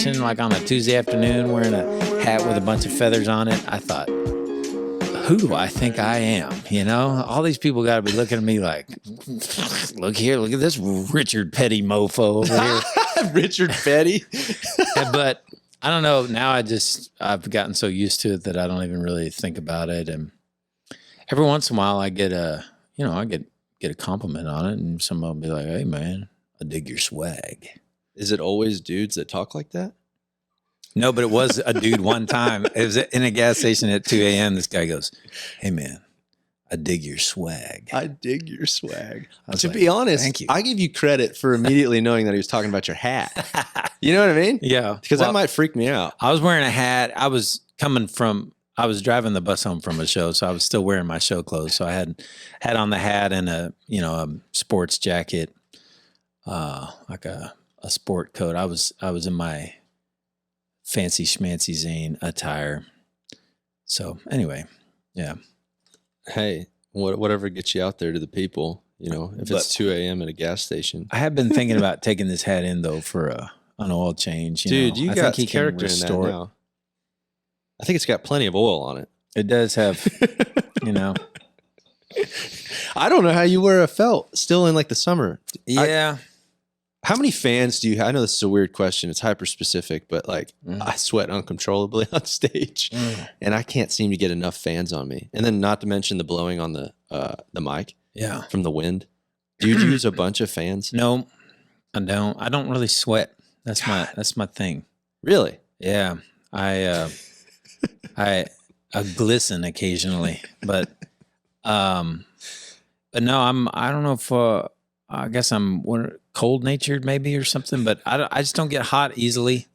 station, like on a Tuesday afternoon, wearing a hat with a bunch of feathers on it, I thought, who do I think I am? You know, all these people got to be looking at me like, look here, look at this Richard Petty mofo over here. Richard Petty. But I don't know. Now I've gotten so used to it that I don't even really think about it. And every once in a while I get a compliment on it, and someone will be like, hey man, I dig your swag. Is it always dudes that talk like that? No, but it was a dude one time. It was in a gas station at 2 a.m. This guy goes, hey, man, I dig your swag. I dig your swag. To be honest, thank you. I give you credit for immediately knowing that he was talking about your hat. You know what I mean? Yeah. Because that might freak me out. I was wearing a hat. I was driving the bus home from a show, so I was still wearing my show clothes. So I had on the hat and a sports jacket, like a sport coat. I was in my fancy schmancy Zane attire. So anyway, yeah. Hey, whatever gets you out there to the people, if it's 2 a.m. at a gas station. I have been thinking about taking this hat in though for an oil change. Dude, you got character in that it. now. I think it's got plenty of oil on it. It does have, I don't know how you wear a felt still in like the summer. Yeah. How many fans do you have? I know this is a weird question. It's hyper specific, but like I sweat uncontrollably on stage and I can't seem to get enough fans on me. And then not to mention the blowing on the mic from the wind. Do you use a bunch of fans? No, I don't. I don't really sweat. That's my thing. Really? Yeah. I glisten occasionally, but no, I don't know if, I guess I'm cold natured maybe or something, but I just don't get hot easily.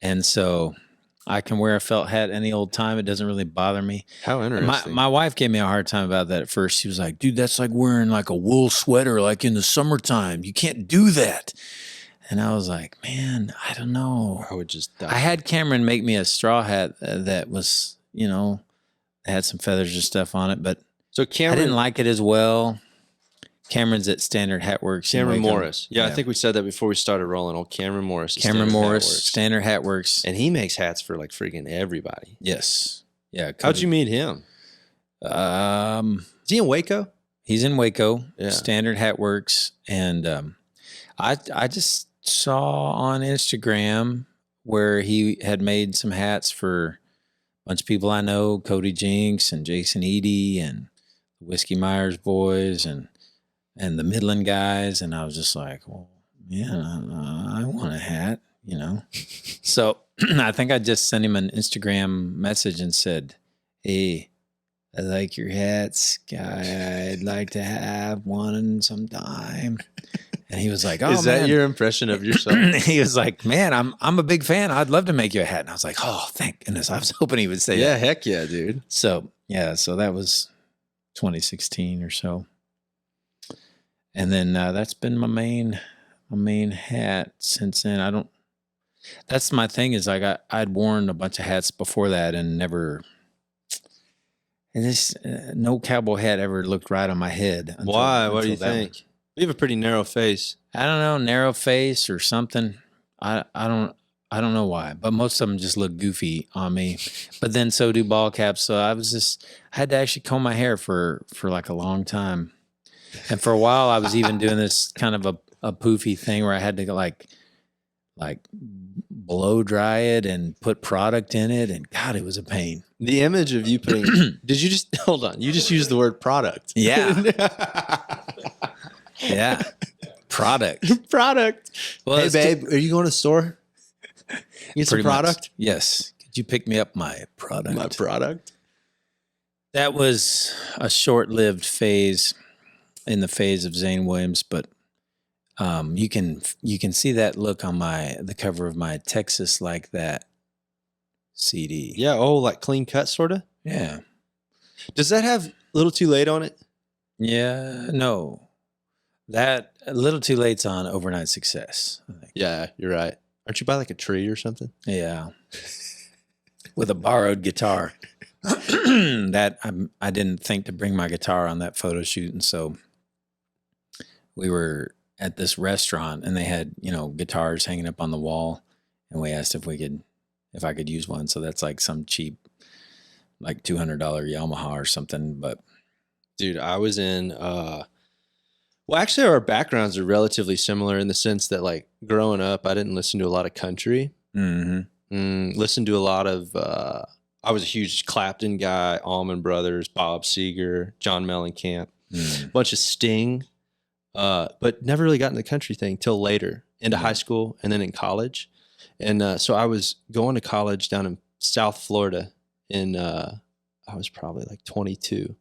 And so I can wear a felt hat any old time. It doesn't really bother me. How interesting. My wife gave me a hard time about that at first. She was like, dude, that's like wearing like a wool sweater, like in the summertime. You can't do that. And I was like, man, I don't know. I would just die. I had Cameron make me a straw hat that was, had some feathers and stuff on it, but so Cameron, I didn't like it as well. Cameron's at Standard Hat Works. Cameron Morris. Yeah, I think we said that before we started rolling. Old Cameron Morris. Cameron Morris, Standard Hat Works. And he makes hats for like freaking everybody. Yes. Yeah. How'd you meet him? Is he in Waco? He's in Waco, Standard Hat Works. And I just saw on Instagram where he had made some hats for a bunch of people I know, Cody Jinks and Jason Eady and the Whiskey Myers boys and the Midland guys. And I was just like, well, yeah, I want a hat, So I think I just sent him an Instagram message and said, hey, I like your hats, guy. I'd like to have one sometime. And he was like, oh, is that your impression of yourself? He was like, man, I'm a big fan. I'd love to make you a hat. And I was like, oh, thank goodness. I was hoping he would say that. Yeah, heck yeah, dude. So that was 2016 or so. And then that's been my main hat since then. That's my thing is I'd worn a bunch of hats before that and never, no cowboy hat ever looked right on my head. Why? What do you think? You have a pretty narrow face. I don't know, narrow face or something. I don't know why, but most of them just look goofy on me. But then so do ball caps. So I had to actually comb my hair for like a long time. And for a while I was even doing this kind of a poofy thing where I had to like blow dry it and put product in it. And God, it was a pain. The image of you putting, hold on. You just used the word product. Yeah. Yeah. Product. Well, hey, babe, are you going to the store? Get some product? Much. Yes. Could you pick me up my product? My product? That was a short-lived phase in the phase of Zane Williams, but you can see that look on the cover of my Texas Like That CD. Yeah. Oh, like clean cut sort of? Yeah. Does that have Little Too Late on it? Yeah. No. That A Little Too Late's on Overnight Success, I think. Yeah, you're right. Aren't you by like a tree or something? Yeah. With a borrowed guitar. That I didn't think to bring my guitar on that photo shoot. And so we were at this restaurant and they had, guitars hanging up on the wall. and we asked if I could use one. So that's like some cheap, like $200 Yamaha or something. But dude, I was in, well, actually our backgrounds are relatively similar in the sense that like growing up, I didn't listen to a lot of country. Listened to a lot of, I was a huge Clapton guy, Allman Brothers, Bob Seger, John Mellencamp, a bunch of Sting, but never really got in the country thing till later into high school and then in college. And so I was going to college down in South Florida I was probably like 22.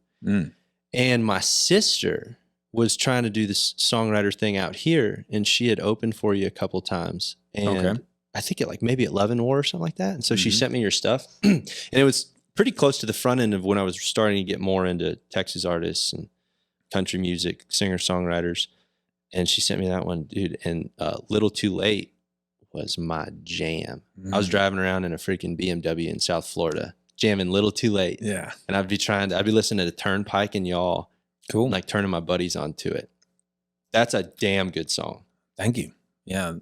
And my sister was trying to do this songwriter thing out here, and she had opened for you a couple times. And I think like maybe at Leavenworth or something like that. And so she sent me your stuff. And it was pretty close to the front end of when I was starting to get more into Texas artists and country music, singer-songwriters. And she sent me that one, dude. And Little Too Late was my jam. I was driving around in a freaking BMW in South Florida, jamming Little Too Late. Yeah. And I'd be listening to Turnpike and Y'all. Cool. And like turning my buddies onto it. That's a damn good song. Thank you. Yeah.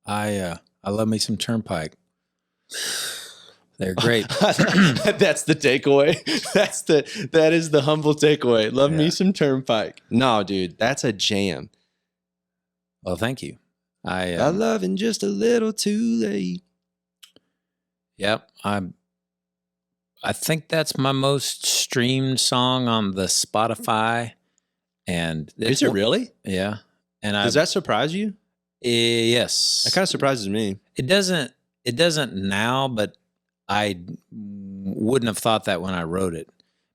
I love me some Turnpike. They're great. That's the takeaway. That is the humble takeaway. Love me some Turnpike. No, dude, that's a jam. Well, thank you. I love in just a little too late. Yep. I think that's my most streamed song on the Spotify. And is it really? Yeah. And does that surprise you? Yes. That kind of surprises me. It doesn't now, but I wouldn't have thought that when I wrote it.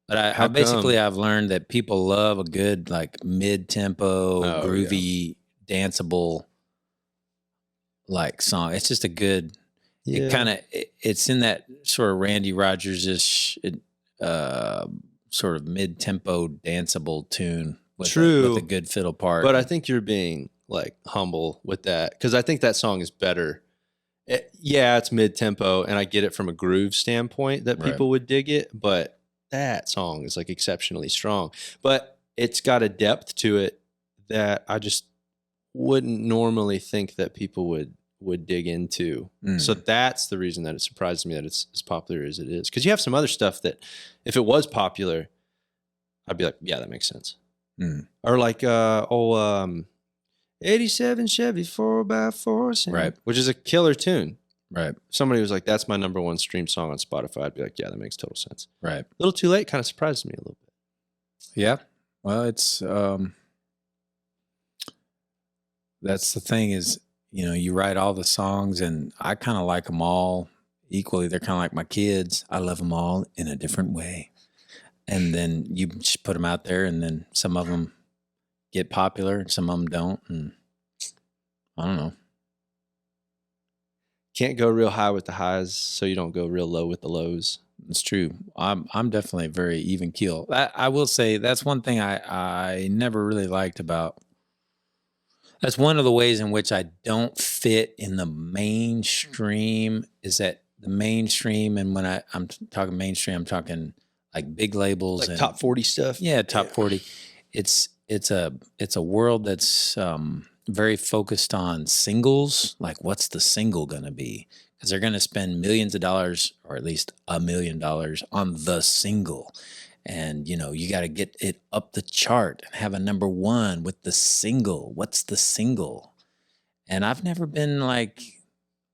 But I've learned that people love a good like mid-tempo, groovy, danceable like song. It's just a good. Yeah. It's in that sort of Randy Rogers-ish sort of mid-tempo danceable tune with a good fiddle part. But I think you're being like humble with that because I think that song is better. It's mid-tempo and I get it from a groove standpoint that people would dig it, but that song is like exceptionally strong. But it's got a depth to it that I just wouldn't normally think that people would dig into. So that's the reason that it surprises me that it's as popular as it is. Because you have some other stuff that if it was popular, I'd be like, yeah, that makes sense. Or like 87 Chevy 4x4, right? Which is a killer tune. Right. If somebody was like, that's my number one stream song on Spotify, I'd be like, yeah, that makes total sense. Right. Little Too Late kind of surprises me a little bit. Yeah. Well, it's that's the thing is, you write all the songs and I kind of like them all equally. They're kind of like my kids. I love them all in a different way. And then you just put them out there and then some of them get popular and some of them don't. And I don't know. Can't go real high with the highs, so you don't go real low with the lows. It's true. I'm definitely very even keel. I will say that's one thing I never really liked about. That's one of the ways in which I don't fit in the mainstream is that the mainstream, and when I'm talking mainstream, I'm talking like big labels like and top 40 stuff. Yeah, top 40. It's a world that's very focused on singles. Like, what's the single gonna be? Because they're gonna spend millions of dollars, or at least $1 million, on the single. And, you got to get it up the chart and have a number one with the single. What's the single? And I've never been like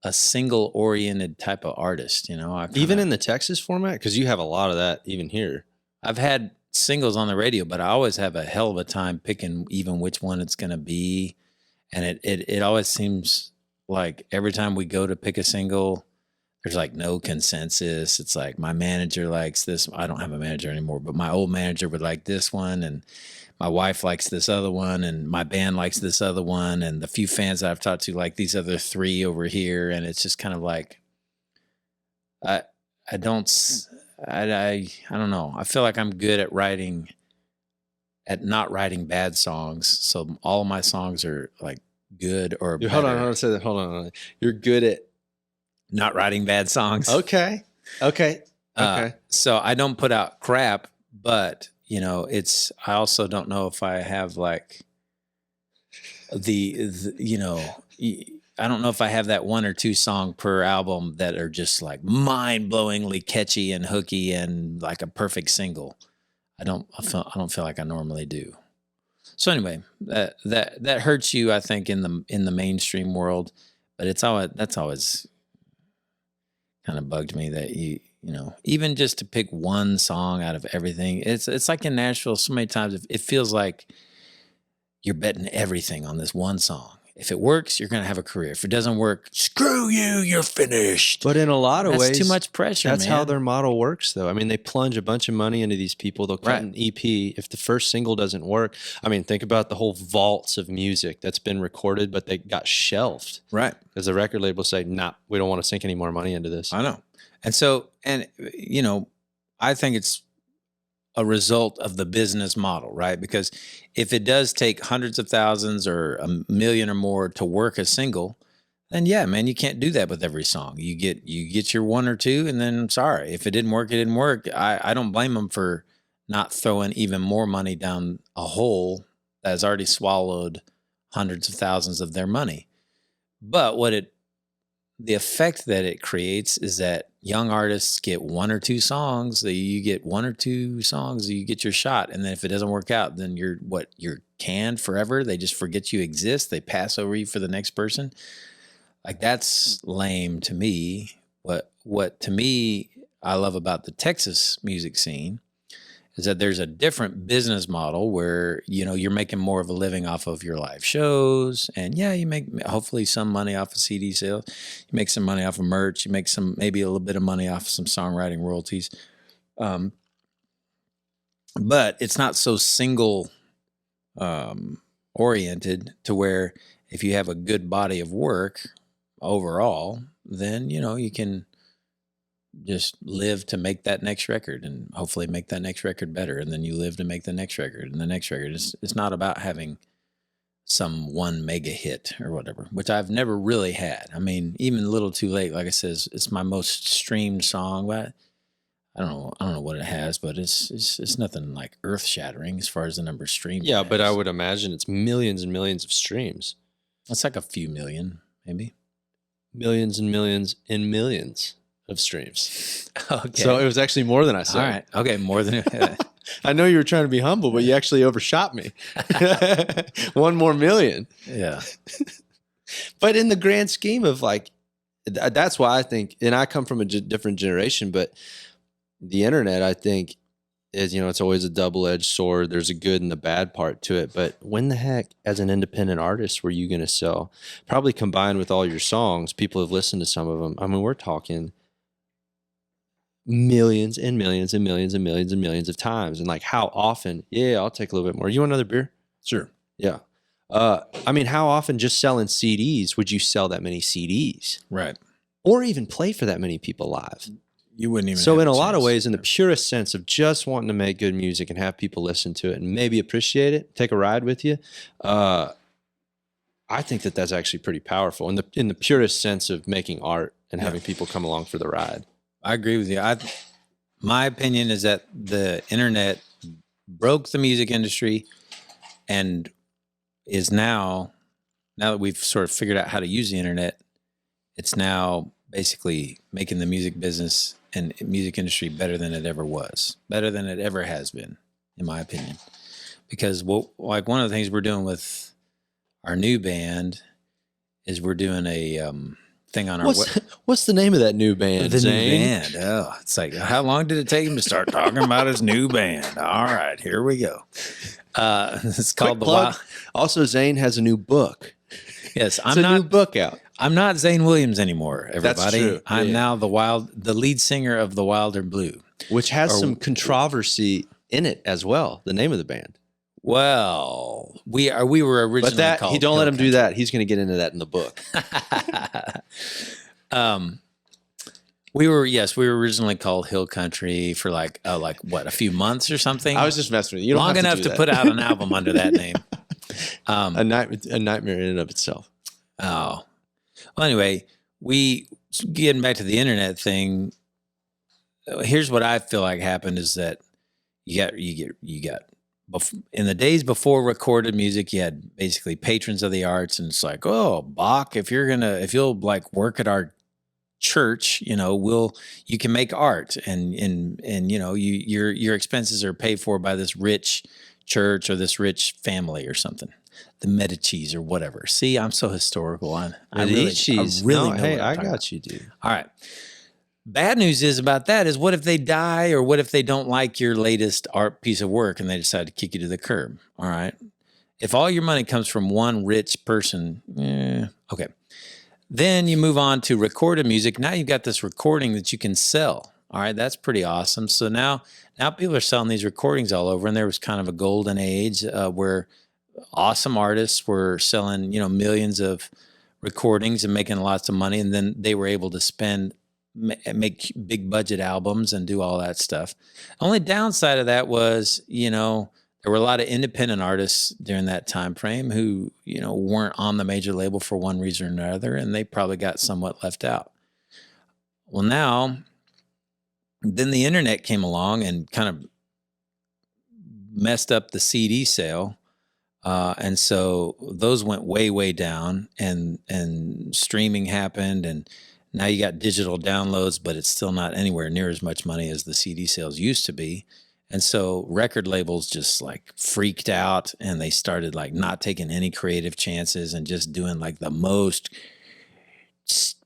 a single oriented type of artist, Even in the Texas format? Because you have a lot of that even here. I've had singles on the radio, but I always have a hell of a time picking even which one it's going to be. And it always seems like every time we go to pick a single, there's like no consensus. It's like my manager likes this. I don't have a manager anymore, but my old manager would like this one. And my wife likes this other one. And my band likes this other one. And the few fans that I've talked to like these other three over here. And it's just kind of like, I don't know. I feel like I'm good at not writing bad songs. So all of my songs are like good or better. Hold on. You're good at not writing bad songs. Okay. So I don't put out crap, but I also don't know if I have like I I don't know if I have that 1 or 2 song per album that are just like mind-blowingly catchy and hooky and like a perfect single. I don't feel like I normally do. So anyway, that hurts you, I think, in the mainstream world, but that's always kind of bugged me that you know, even just to pick one song out of everything. It's like in Nashville so many times it feels like you're betting everything on this one song. If it works, you're going to have a career. If it doesn't work, screw you, you're finished. But in a lot of ways, that's too much pressure, that's man. how their model works, though. I mean, they plunge a bunch of money into these people. They'll cut an EP. If the first single doesn't work, I mean, think about the whole vaults of music that's been recorded, but they got shelved. Right. Because the record label say, nah, we don't want to sink any more money into this. I know. And so, and, you know, I think it's a result of the business model, right? Because if it does take hundreds of thousands or $1 million or more to work a single, then yeah, man, you can't do that with every song. You get your 1 or 2, and then sorry, if it didn't work, it didn't work. I don't blame them for not throwing even more money down a hole that has already swallowed hundreds of thousands of their money. But the effect that it creates is that young artists get 1 or 2 songs. You get 1 or 2 songs, you get your shot. And then if it doesn't work out, then you're canned forever. They just forget you exist. They pass over you for the next person. Like, that's lame to me. What to me I love about the Texas music scene is that there's a different business model where, you know, you're making more of a living off of your live shows. And yeah, you make hopefully some money off of CD sales. You make some money off of merch. You make maybe a little bit of money off of some songwriting royalties. But it's not so single oriented to where if you have a good body of work overall, then, you know, you can just live to make that next record and hopefully make that next record better. And then you live to make the next record and the next record. It's not about having some one mega hit or whatever, which I've never really had. I mean, even A Little Too Late, like I said, it's my most streamed song, but I don't know what it has, but it's nothing like earth shattering as far as the number of streams. Yeah, but I would imagine it's millions and millions of streams. It's like a few million, maybe. Millions and millions and millions of streams. Okay. So it was actually more than I said. All right. Okay. More than I know you were trying to be humble, but you actually overshot me. 1 more million. Yeah. But in the grand scheme of like, that's why I think, and I come from a different generation, but the internet, I think, is, you know, it's always a double-edged sword. There's a good and the bad part to it. But when the heck, as an independent artist, were you going to sell? Probably combined with all your songs, people have listened to some of them. I mean, we're talking millions and millions and millions and millions and millions of times. And like, how often? Yeah, I'll take a little bit more. You want another beer? Sure. Yeah. I mean, how often just selling CDs would you sell that many CDs? Right. Or even play for that many people live? You wouldn't even. So in a lot of ways, in the purest sense of just wanting to make good music and have people listen to it and maybe appreciate it, take a ride with you, I think that that's actually pretty powerful in the purest sense of making art and having people come along for the ride. I agree with you. My opinion is that the internet broke the music industry and is now that we've sort of figured out how to use the internet, it's now basically making the music business and music industry better than it ever was, better than it ever has been, in my opinion. Because like one of the things we're doing with our new band is we're doing a thing on our what's the name of that new band? The Zane? new band. Oh, it's like, how long did it take him to start talking about his new band? All right, here we go. It's called The Wild. Also, Zane has a new book. Yes, a new book out. I'm not Zane Williams anymore, everybody. That's true. I'm now the lead singer of The Wild and Blue, which has some controversy in it as well. The name of the band. Well, we were originally called. Don't let him do that. He's going to get into that in the book. We were originally called Hill Country for like a few months or something. I was just messing with you. Long enough to put out an album under that name. A nightmare in and of itself. Oh, well. Anyway, getting back to the internet thing. Here's what I feel like happened is that you got in the days before recorded music, you had basically patrons of the arts, and it's like, oh, Bach, if you'll like work at our church, you can make art, and your expenses are paid for by this rich church or this rich family or something, the Medicis or whatever. See, I'm so historical. I really know. Hey, I got you, dude. All right. Bad news is about that is, what if they die, or what if they don't like your latest art piece of work and they decide to kick you to the curb? All right. If all your money comes from one rich person, okay. Then you move on to recorded music. Now you've got this recording that you can sell. All right. That's pretty awesome. So now people are selling these recordings all over, and there was kind of a golden age where awesome artists were selling, millions of recordings and making lots of money. And then they were able to make big budget albums and do all that stuff. Only downside of that was, there were a lot of independent artists during that time frame who, weren't on the major label for one reason or another, and they probably got somewhat left out. Well, then the internet came along and kind of messed up the CD sale. And so those went way, way down, and streaming happened, and now you got digital downloads, but it's still not anywhere near as much money as the CD sales used to be. And so record labels just like freaked out, and they started like not taking any creative chances and just doing like the most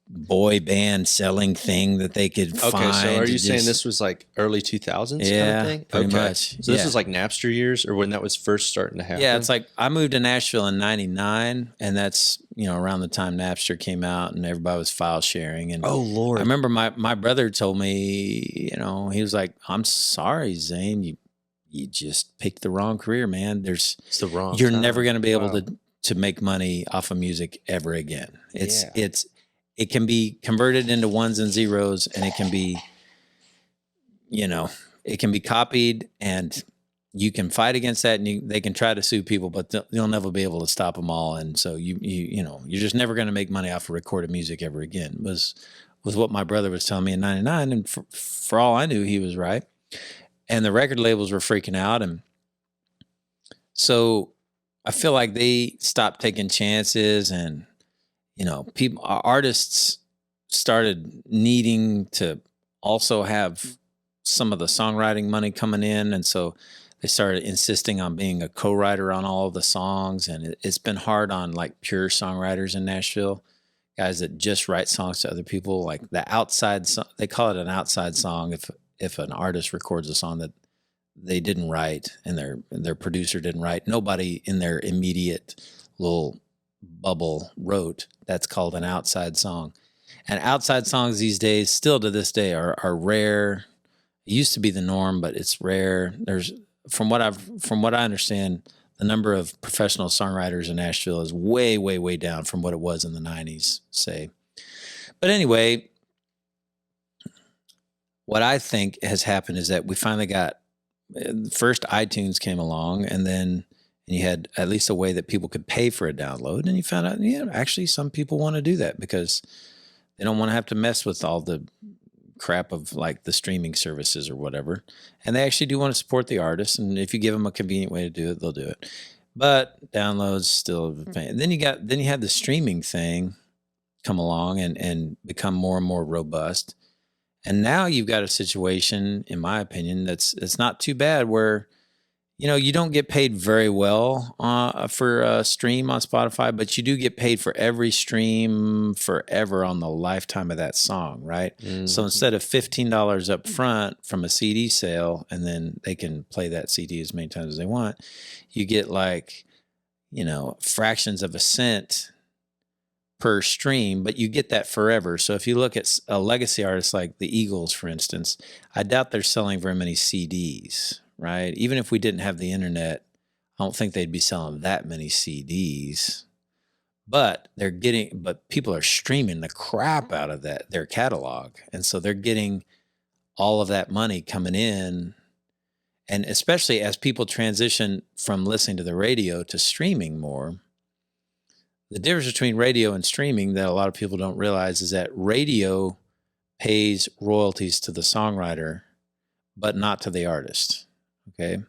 boy band selling thing that they could find. Okay, so are you saying this was like early 2000s yeah, kind of thing? Pretty much. So this was like Napster years, or when that was first starting to happen? Yeah, it's like I moved to Nashville in 99, and that's, around the time Napster came out and everybody was file sharing. And oh, Lord. I remember my brother told me, he was like, I'm sorry, Zane, you just picked the wrong career, man. It's the wrong You're time. never going to be able to make money off of music ever again. It can be converted into ones and zeros, and it can be, it can be copied, and you can fight against that, and they can try to sue people, but you'll never be able to stop them all. And so you're just never going to make money off of recorded music ever again. Was what my brother was telling me in 99. And for all I knew, he was right. And the record labels were freaking out. And so I feel like they stopped taking chances, and, artists started needing to also have some of the songwriting money coming in. And so they started insisting on being a co-writer on all of the songs. And it's been hard on like pure songwriters in Nashville, guys that just write songs to other people. Like the outside song, they call it an outside song if an artist records a song that they didn't write and their producer didn't write. Nobody in their immediate little bubble wrote. That's called an outside song. And outside songs these days, still to this day, are rare. It used to be the norm, but it's rare. There's from what I understand, the number of professional songwriters in Nashville is way, way, way down from what it was in the 90s, say. But anyway, what I think has happened is that we finally got, first iTunes came along, and then you had at least a way that people could pay for a download, and you found out, actually some people want to do that because they don't want to have to mess with all the crap of like the streaming services or whatever. And they actually do want to support the artist. And if you give them a convenient way to do it, they'll do it. But downloads still, then you had the streaming thing come along and become more and more robust. And now you've got a situation, in my opinion, it's not too bad, where, you don't get paid very well for a stream on Spotify, but you do get paid for every stream forever on the lifetime of that song, right? Mm-hmm. So instead of $15 up front from a CD sale, and then they can play that CD as many times as they want, you get like, fractions of a cent per stream, but you get that forever. So if you look at a legacy artist like the Eagles, for instance, I doubt they're selling very many CDs, right? Even if we didn't have the internet, I don't think they'd be selling that many CDs. But people are streaming the crap out of their catalog. And so they're getting all of that money coming in. And especially as people transition from listening to the radio to streaming more, the difference between radio and streaming that a lot of people don't realize is that radio pays royalties to the songwriter, but not to the artist. Okay.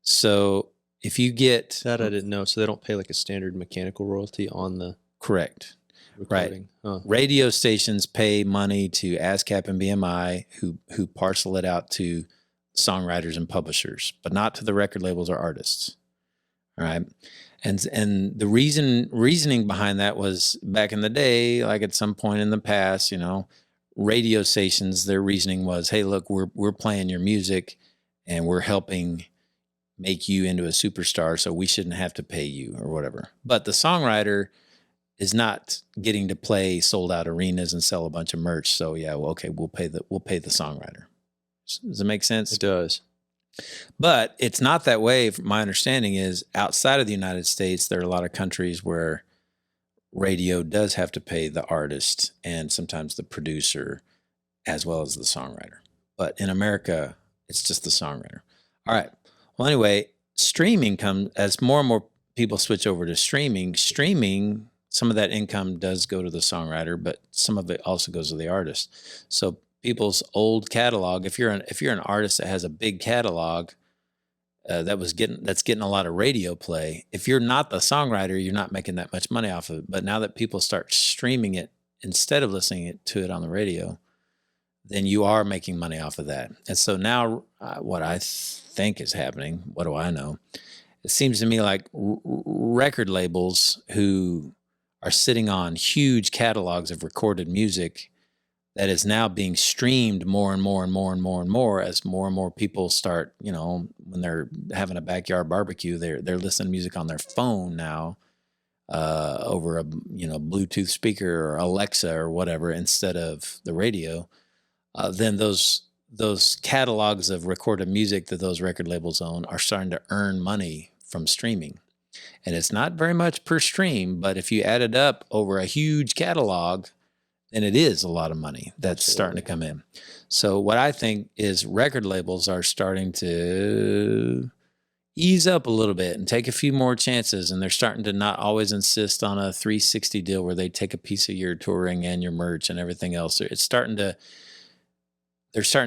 So if you get That I didn't know. So they don't pay like a standard mechanical royalty on the correct, recording. right? Huh. Radio stations pay money to ASCAP and BMI, who parcel it out to songwriters and publishers, but not to the record labels or artists. All right. And the reasoning behind that was back in the day, like at some point in the past, radio stations, their reasoning was, hey, look, we're playing your music and we're helping make you into a superstar, so we shouldn't have to pay you or whatever. But the songwriter is not getting to play sold out arenas and sell a bunch of merch. So yeah, well, okay, we'll pay the songwriter. Does it make sense? It does. But it's not that way. My understanding is outside of the United States, there are a lot of countries where radio does have to pay the artist and sometimes the producer as well as the songwriter. But in America, it's just the songwriter. All right. Well, anyway, streaming comes as more and more people switch over to streaming. Streaming, some of that income does go to the songwriter, but some of it also goes to the artist. So people's old catalog, if you're an artist that has a big catalog that's getting a lot of radio play, if you're not the songwriter, you're not making that much money off of it. But now that people start streaming it instead of listening to it on the radio, then you are making money off of that. And so now what I think is happening, what do I know? It seems to me like record labels who are sitting on huge catalogs of recorded music that is now being streamed more and more and more and more and more as more and more people start, when they're having a backyard barbecue, they're listening to music on their phone now over a Bluetooth speaker or Alexa or whatever instead of the radio. Then those catalogs of recorded music that those record labels own are starting to earn money from streaming. And it's not very much per stream, but if you add it up over a huge catalog, then it is a lot of money that's starting to come in. So what I think is record labels are starting to ease up a little bit and take a few more chances. And they're starting to not always insist on a 360 deal where they take a piece of your touring and your merch and everything else. They're starting to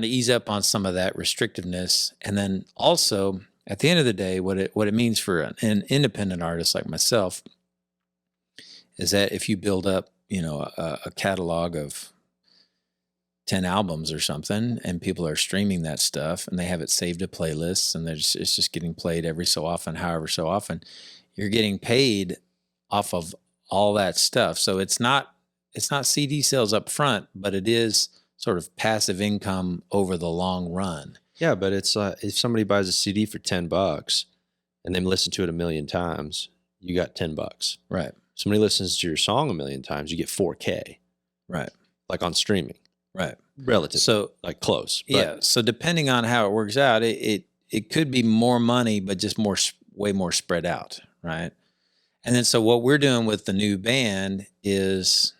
ease up on some of that restrictiveness. And then also at the end of the day, what it means for an independent artist like myself is that if you build up, a catalog of 10 albums or something, and people are streaming that stuff and they have it saved to playlists and it's just getting played every so often, however so often, you're getting paid off of all that stuff. So it's not CD sales up front, but it is sort of passive income over the long run. Yeah, but it's if somebody buys a CD for $10 and they listen to it 1 million times, you got $10. Right. Somebody listens to your song 1 million times, you get $4K. Right. Like on streaming. Right. Relative. So like close. But yeah. So depending on how it works out, it could be more money, but just way more spread out. Right. And then so what we're doing with the new band is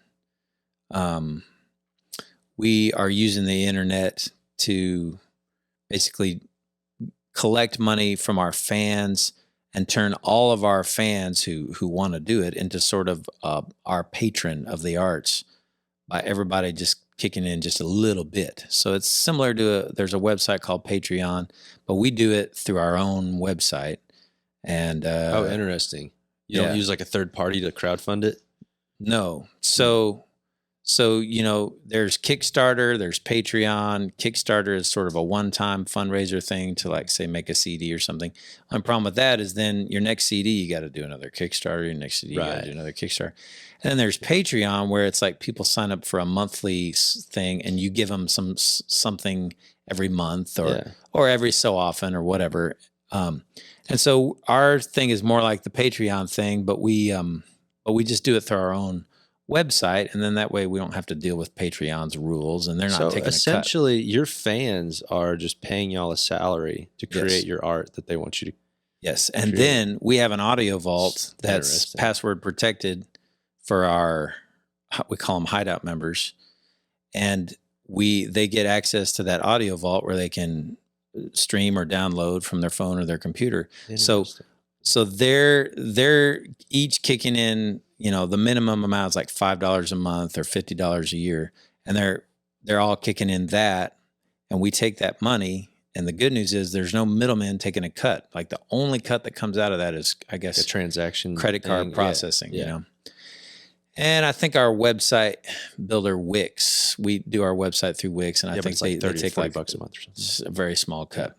we are using the internet to basically collect money from our fans and turn all of our fans who want to do it into sort of our patron of the arts by everybody just kicking in just a little bit. So it's similar to there's a website called Patreon, but we do it through our own website. And oh, interesting. You don't use like a third party to crowdfund it? No. So, there's Kickstarter, there's Patreon. Kickstarter is sort of a one-time fundraiser thing to like, say, make a CD or something. The problem with that is then your next CD, you got to do another Kickstarter. Your next CD, you got to do another Kickstarter. And then there's Patreon where it's like people sign up for a monthly thing and you give them something every month or every so often or whatever. And so our thing is more like the Patreon thing, but we just do it through our own website, and then that way we don't have to deal with Patreon's rules, and they're not taking essentially a cut. Your fans are just paying y'all a salary to create your art that they want you to. Yes, and then we have an audio vault that's password protected for we call them Hideout members, and they get access to that audio vault where they can stream or download from their phone or their computer. So they're each kicking in. The minimum amount is like $5 a month or $50 a year. And they're all kicking in that. And we take that money And the good news is there's no middleman taking a cut. Like the only cut that comes out of that is, I guess, a transaction, credit card processing, you know? And I think our website builder Wix, we do our website through Wix, and I think like they take like $40 a month or something. just a very small cut.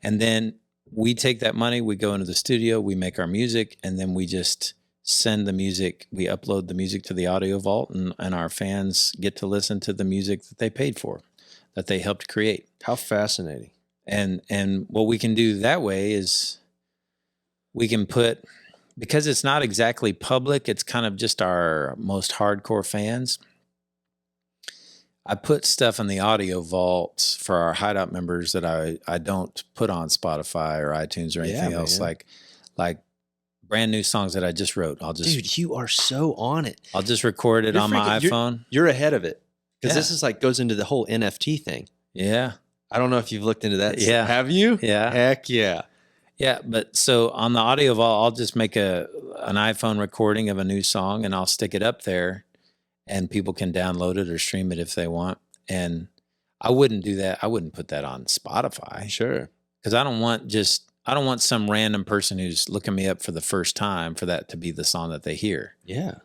And then we take that money, we go into the studio, we make our music, and then we just send the music, we upload the music to the audio vault, and our fans get to listen to the music that they paid for, that they helped create. How fascinating. And what we can do that way is we can put, because it's not exactly public, it's kind of just our most hardcore fans. I put stuff in the audio vault for our Hideout members that I don't put on Spotify or iTunes or anything else. Like brand new songs that I just wrote. Dude, you are so on it. I'll just record it on my iPhone. You're ahead of it. Because this is like goes into the whole NFT thing. Yeah. I don't know if you've looked into that. Yeah. Have you? Yeah. Heck yeah. Yeah, but so on the audio vault, I'll just make an iPhone recording of a new song, and I'll stick it up there, and people can download it or stream it if they want. And I wouldn't do that. I wouldn't put that on Spotify. Sure. Because I don't want some random person who's looking me up for the first time for that to be the song that they hear. Yeah.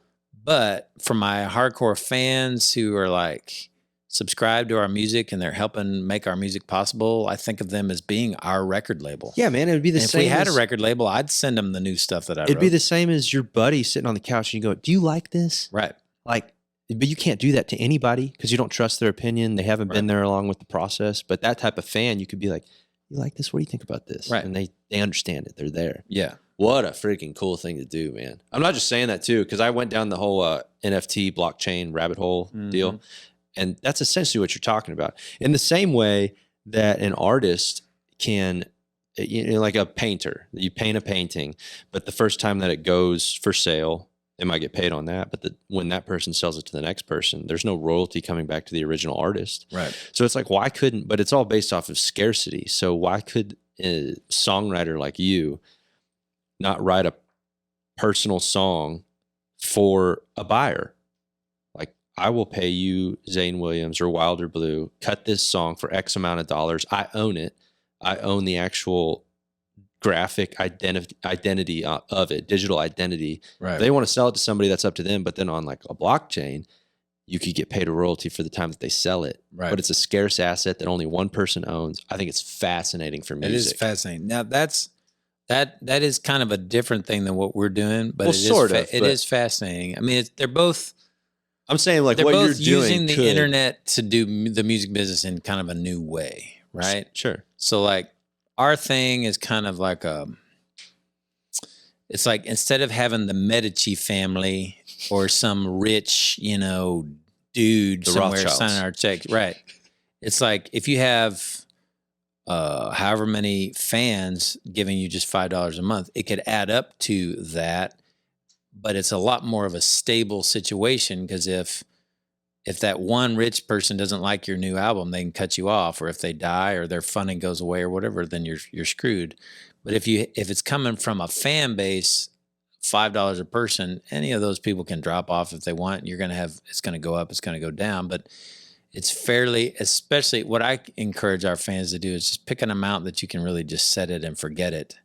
But for my hardcore fans who are like subscribe to our music and they're helping make our music possible, I think of them as being our record label. Yeah, man, it would be the same. If we had a record label, I'd send them the new stuff that I wrote. It'd be the same as your buddy sitting on the couch and you go, "Do you like this?" Right. Like, but you can't do that to anybody because you don't trust their opinion. They haven't been there along with the process. But that type of fan, you could be like, "You like this? What do you think about this?" Right. And they understand it. They're there. Yeah. What a freaking cool thing to do, man. I'm not just saying that too, because I went down the whole NFT blockchain rabbit hole deal. And that's essentially what you're talking about. In the same way that an artist can, like a painter, you paint a painting, but the first time that it goes for sale, they might get paid on that. But when that person sells it to the next person, there's no royalty coming back to the original artist. Right. So it's like, why couldn't, but it's all based off of scarcity. So why could a songwriter like you not write a personal song for a buyer? I will pay you, Zane Williams or Wilder Blue, cut this song for X amount of dollars. I own it. I own the actual graphic identity of it, digital identity. Right. If they want to sell it to somebody, that's up to them. But then on like a blockchain, you could get paid a royalty for the time that they sell it. Right. But it's a scarce asset that only one person owns. I think it's fascinating for music. It is fascinating. Now that is kind of a different thing than what we're doing, but it is fascinating. I mean, they're both. I'm saying like they're what both you're doing using the internet to do the music business in kind of a new way, right? Sure. So like our thing is kind of like it's like instead of having the Medici family or some rich, dude somewhere signing our checks, right? It's like if you have however many fans giving you just $5 a month, it could add up to that. But it's a lot more of a stable situation because if that one rich person doesn't like your new album, they can cut you off, or if they die or their funding goes away or whatever, then you're screwed. But if it's coming from a fan base, $5 a person, any of those people can drop off if they want. It's going to go up, it's going to go down, but it's fairly, especially what I encourage our fans to do is just pick an amount that you can really just set it and forget it.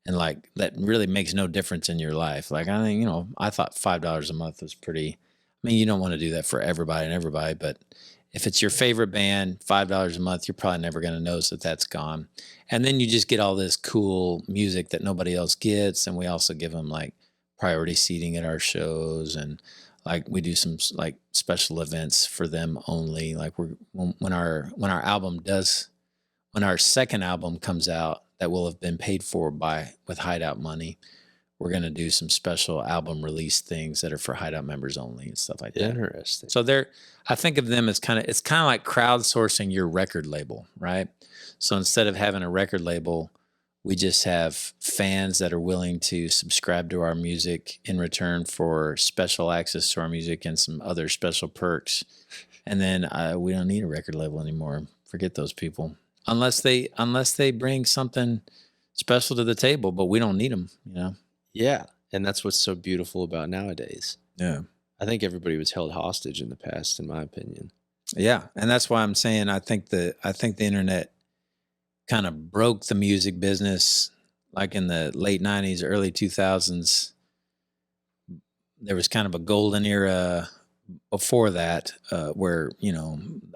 And like that really makes no difference in your life. Like I think, I thought $5 a month was pretty. I mean, you don't want to do that for everybody, but if it's your favorite band, $5 a month, you're probably never going to notice that that's gone. And then you just get all this cool music that nobody else gets. And we also give them like priority seating at our shows, and like we do some like special events for them only. Like when our second album comes out, that will have been paid for with Hideout money, we're going to do some special album release things that are for Hideout members only and stuff like that. Interesting. So I think of them as it's kind of like crowdsourcing your record label, right? So instead of having a record label, we just have fans that are willing to subscribe to our music in return for special access to our music and some other special perks. And then we don't need a record label anymore. Forget those people. Unless they bring something special to the table, but we don't need them, Yeah, and that's what's so beautiful about nowadays. Yeah, I think everybody was held hostage in the past, in my opinion. Yeah, and that's why I'm saying I think the internet kind of broke the music business, like in the late 90s, early 2000s. There was kind of a golden era before that, where,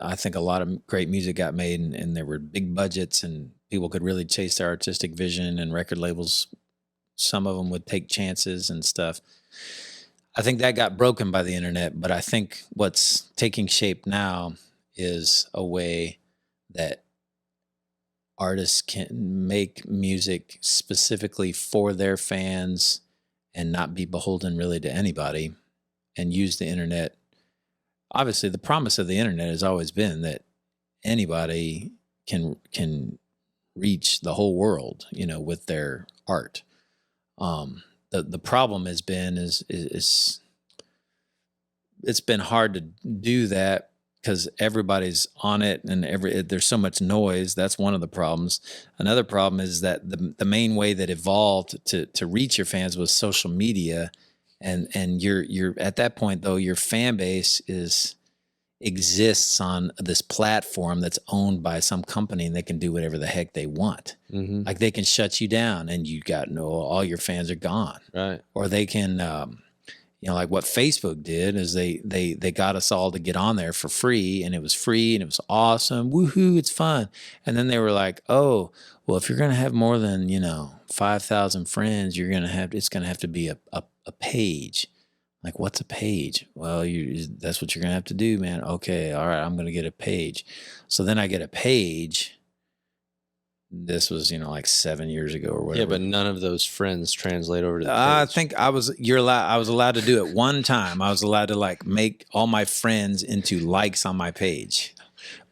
I think a lot of great music got made, and there were big budgets and people could really chase their artistic vision, and record labels, some of them would take chances and stuff. I think that got broken by the internet, but I think what's taking shape now is a way that artists can make music specifically for their fans and not be beholden really to anybody, and use the internet. Obviously, the promise of the internet has always been that anybody can reach the whole world, with their art. The problem has been is it's been hard to do that because everybody's on it, and there's so much noise. That's one of the problems. Another problem is that the main way that evolved to reach your fans was social media, and you're at that point, though, your fan base exists on this platform that's owned by some company, and they can do whatever the heck they want. Mm-hmm. Like they can shut you down and all your fans are gone. Right. Or they can, like what Facebook did is they got us all to get on there for free, and it was free and it was awesome. Woohoo, it's fun. And then they were like, oh, well, if you're going to have more than, 5,000 friends, it's going to have to be a page. Like, what's a page? Well, that's what you're going to have to do, man. Okay. All right. I'm going to get a page. So then I get a page. This was, like 7 years ago or whatever. Yeah, but none of those friends translate over to the page. I think I was allowed to do it one time. I was allowed to make all my friends into likes on my page.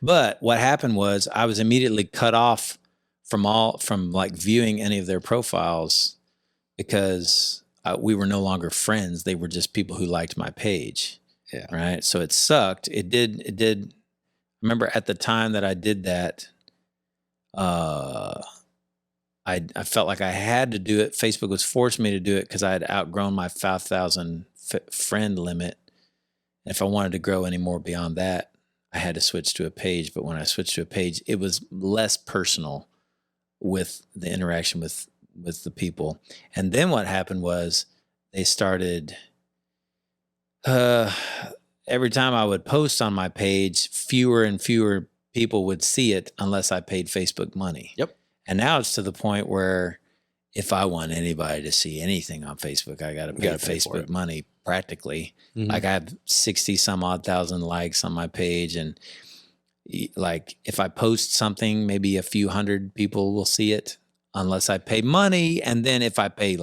But what happened was I was immediately cut off from viewing any of their profiles because we were no longer friends. They were just people who liked my page. Yeah. Right. So it sucked. It did. Remember at the time that I did that, I felt like I had to do it. Facebook was forcing me to do it because I had outgrown my 5,000 friend limit. And if I wanted to grow any more beyond that, I had to switch to a page. But when I switched to a page, it was less personal with the interaction with the people. And then what happened was they started, every time I would post on my page, fewer and fewer people would see it unless I paid Facebook money. Yep. And now it's to the point where if I want anybody to see anything on Facebook, I got to pay Facebook money practically. Mm-hmm. Like I have 60 some odd thousand likes on my page. And like if I post something, maybe a few hundred people will see it unless I pay money. And then if I pay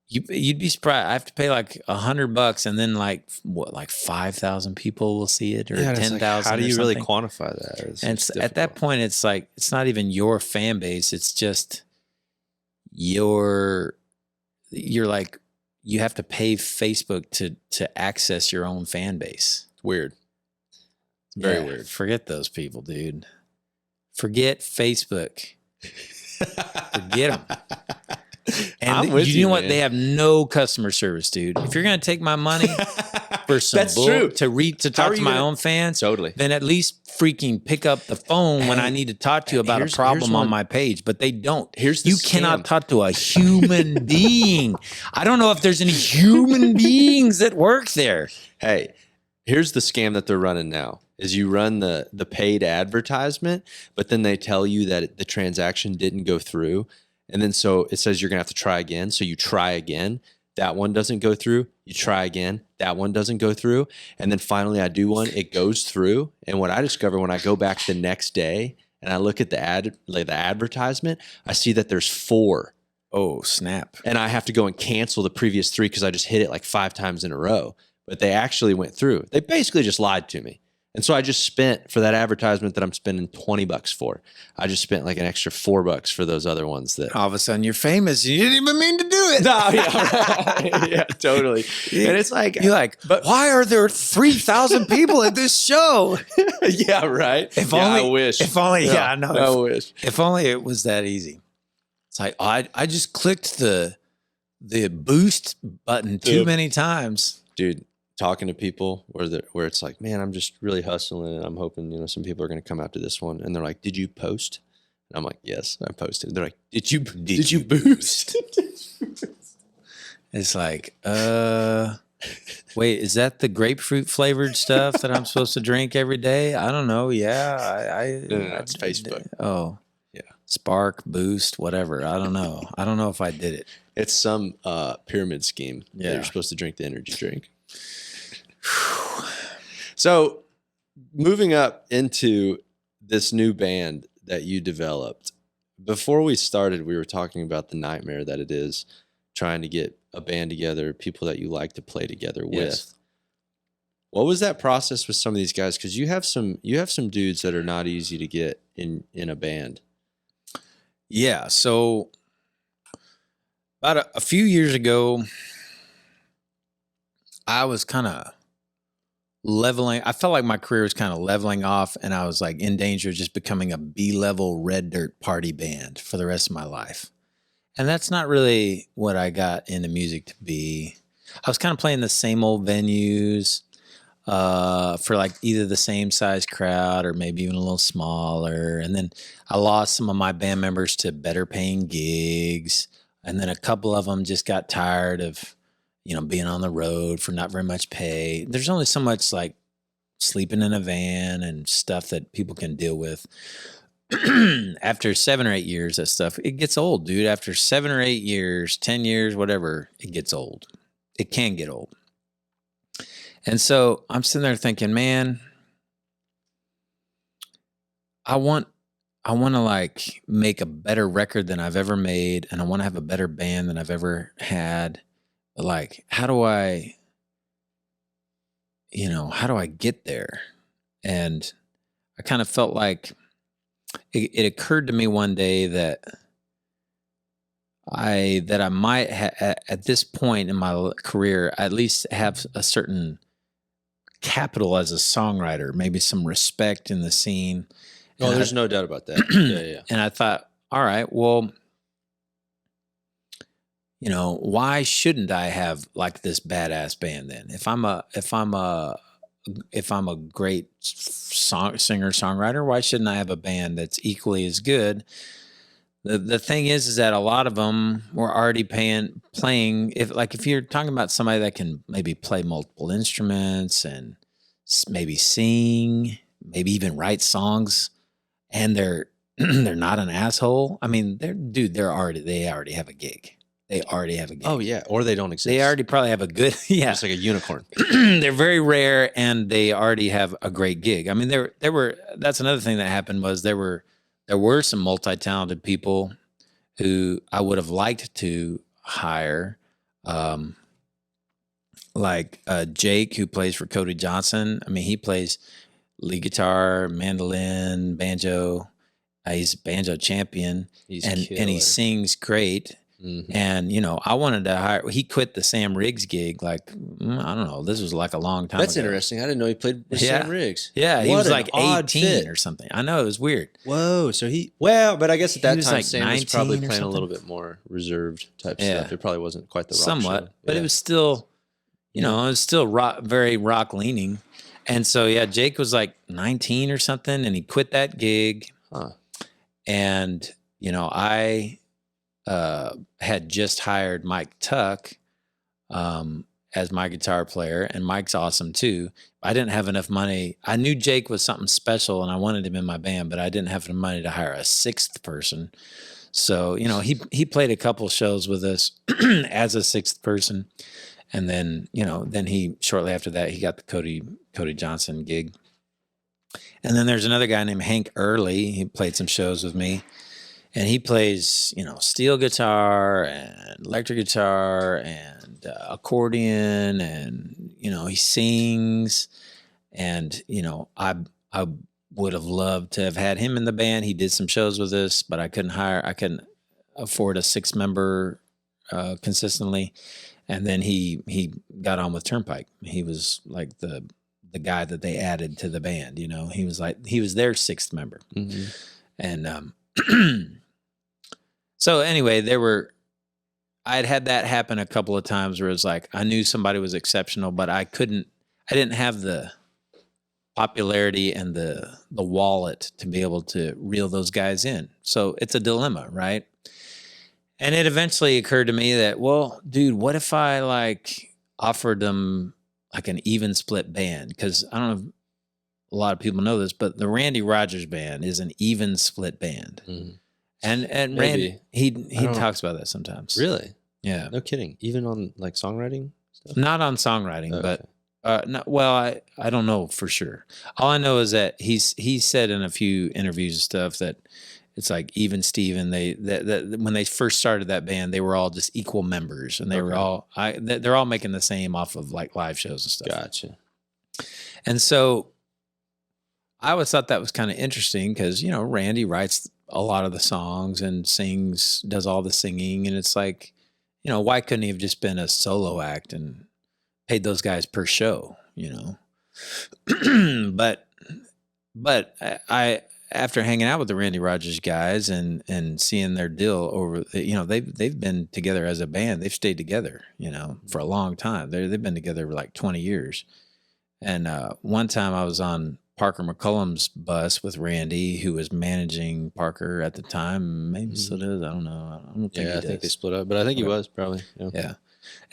you'd be surprised. I have to pay $100 and then like 5,000 people will see it, or 10,000. How do you really quantify that? And at that point, it's like, it's not even your fan base. It's just you're like, you have to pay Facebook to access your own fan base. It's weird. It's very weird. Forget those people, dude. Forget Facebook. Forget them. And you know what? They have no customer service, dude. If you're going to take my money for some bull to talk to my own fans, totally, then at least freaking pick up the phone when I need to talk to you about a problem on my page. But they don't. You cannot talk to a human being. I don't know if there's any human beings that work there. Hey, here's the scam that they're running now. Is you run the paid advertisement, but then they tell you that the transaction didn't go through. And then so it says you're going to have to try again. So you try again. That one doesn't go through. You try again. That one doesn't go through. And then finally I do one. It goes through. And what I discover when I go back the next day and I look at the advertisement, I see that there's 4. Oh, snap. And I have to go and cancel the previous 3 because I just hit it 5 times in a row. But they actually went through. They basically just lied to me. And so I just spent, for that advertisement that I'm spending $20 for, I just spent an extra $4 for those other ones that. All of a sudden you're famous. You didn't even mean to do it. No, yeah, right. Yeah, totally. And it's you're like, but why are there 3,000 people at this show? Yeah, right. I wish. If only, I know. I wish. If only it was that easy. It's like, I just clicked the boost button too many times. Dude. Talking to people where it's like, man, I'm just really hustling and I'm hoping, some people are going to come out to this one. And they're like, did you post? And I'm like, yes, I posted. They're like, did you boost? It's like, wait, is that the grapefruit flavored stuff that I'm supposed to drink every day? I don't know. Yeah, No, it's Facebook. Oh, Yeah, Spark, Boost, whatever. I don't know. I don't know if I did it. it's some pyramid scheme. Yeah. That you're supposed to drink the energy drink. So, moving up into this new band that you developed. Before we started, we were talking about the nightmare that it is trying to get a band together, people that you like to play together with. Yes. What was that process with some of these guys? Because you have some dudes that are not easy to get in a band. Yeah. So about a few years ago, I was kind of leveling. I felt like my career was kind of leveling off, and I was like in danger of just becoming a B-level red dirt party band for the rest of my life. And that's not really what I got into music to be. I was kind of playing the same old venues for like either the same size crowd or maybe even a little smaller. And then I lost some of my band members to better paying gigs. And then a couple of them just got tired of, being on the road for not very much pay. There's only so much like sleeping in a van and stuff that people can deal with. After 7 or 8 years, that stuff, it gets old, dude. After 7 or 8 years, 10 years, whatever, it gets old. It can get old. And so I'm sitting there thinking, man, I want to like make a better record than I've ever made. And I want to have a better band than I've ever had. But like, how do I get there? And I kind of felt like it occurred to me one day that I might at this point in my career at least have a certain capital as a songwriter, maybe some respect in the scene. Oh, there's no doubt about that. Yeah. And I thought, all right, well, why shouldn't I have like this badass band then? If I'm a great singer songwriter, why shouldn't I have a band that's equally as good? The thing is that a lot of them were already playing. If you're talking about somebody that can maybe play multiple instruments and maybe sing, maybe even write songs, and they're not an asshole. I mean, they already have a gig. They already have a gig. Oh yeah, or they don't exist. They already probably have a good, yeah. It's like a unicorn. They're very rare, and they already have a great gig. I mean, there were. That's another thing that happened was there were some multi-talented people who I would have liked to hire, like Jake, who plays for Cody Johnson. I mean, he plays lead guitar, mandolin, banjo. He's a banjo champion, and he sings great. Mm-hmm. And, I wanted to hire, he quit the Sam Riggs gig. Like, I don't know. This was like a long time That's ago. interesting. I didn't know he played with Sam Riggs. Yeah. He was like 18 or something. I know, it was weird. Whoa. So but I guess at that time, like Sam was probably playing a little bit more reserved type stuff. It probably wasn't quite the rock somewhat, show. But it was still, it was still rock, very rock leaning. And so, Jake was like 19 or something, and he quit that gig. Huh. And, I had just hired Mike Tuck as my guitar player, and Mike's awesome too. I didn't have enough money. I knew Jake was something special, and I wanted him in my band, but I didn't have enough money to hire a sixth person. So, he played a couple shows with us as a sixth person. And then, then he, shortly after that, he got the Cody Johnson gig. And then there's another guy named Hank Early. He played some shows with me. And he plays, steel guitar and electric guitar and accordion, and, he sings. And, I would have loved to have had him in the band. He did some shows with us, but I couldn't afford a 6-member consistently. And then he got on with Turnpike. He was like the guy that they added to the band, he was their 6th member. Mm-hmm. And, so anyway, I had that happen a couple of times where it was like, I knew somebody was exceptional, but I didn't have the popularity and the wallet to be able to reel those guys in. So it's a dilemma, right? And it eventually occurred to me that, well, dude, what if I like offered them like an even split band? Because I don't know if a lot of people know this, but the Randy Rogers band is an even split band. Mm. And Randy, he talks about that sometimes. Really? Yeah. No kidding. Even on like songwriting stuff? Not on songwriting, but I don't know for sure. All I know is that he said in a few interviews and stuff that it's like even Steven, that when they first started that band, they were all just equal members, and they were all they're all making the same off of like live shows and stuff. Gotcha. And so I always thought that was kind of interesting because, you know, Randy writes a lot of the songs and sings, does all the singing. And it's like, you know, why couldn't he have just been a solo act and paid those guys per show, you know? but I after hanging out with the Randy Rogers guys and seeing their deal over, you know, they've been together as a band. They've stayed together, you know, for a long time. They've been together for like 20 years. And one time I was on Parker McCullum's bus with Randy, who was managing Parker at the time. Maybe still is. I don't know. I don't think I think they split up, but I think he was probably. Yeah.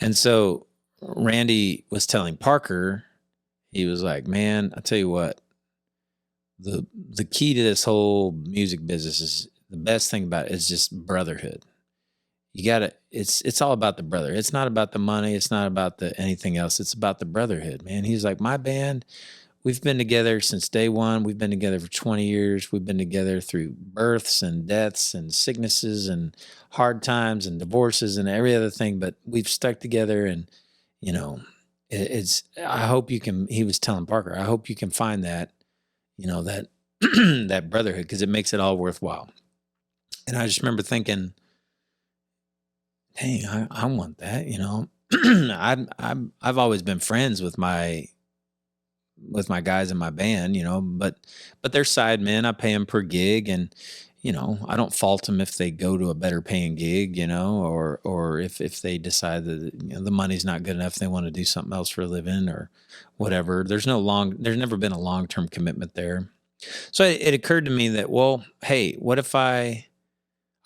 And so Randy was telling Parker, he was like, man, I tell you what, the key to this whole music business is the best thing about it is just brotherhood. You gotta, it's all about the brother. It's not about the money. It's not about anything else. It's about the brotherhood, man. He's like, my band, we've been together since day one. We've been together for 20 years. We've been together through births and deaths and sicknesses and hard times and divorces and every other thing, but we've stuck together. And, you know, I hope you can, he was telling Parker, I hope you can find that, you know, that, that brotherhood, because it makes it all worthwhile. And I just remember thinking, dang, I want that, you know. I've always been friends with my guys in my band, you know, but they're sidemen. I pay them per gig, and, you know, I don't fault them if they go to a better paying gig, you know, or if they decide that, you know, the money's not good enough, they want to do something else for a living or whatever. There's never been a long-term commitment there. So it occurred to me that, well, hey, what if I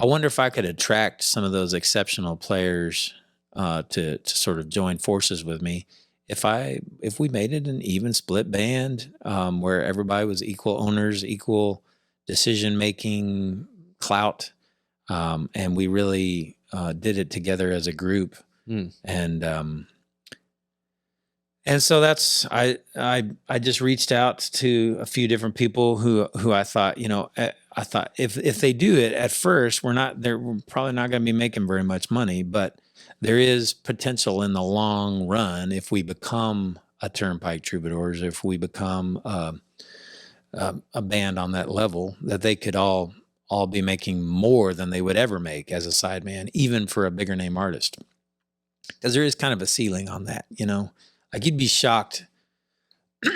wonder if I could attract some of those exceptional players to sort of join forces with me. If we made it an even split band where everybody was equal owners, equal decision-making clout, and we really did it together as a group. And so that's, I just reached out to a few different people who I thought, you know, I thought if they do it at first, we're probably not going to be making very much money, but there is potential in the long run if we become a Turnpike Troubadours, if we become a band on that level, that they could all be making more than they would ever make as a sideman, even for a bigger name artist. Because there is kind of a ceiling on that, you know. Like, you'd be shocked.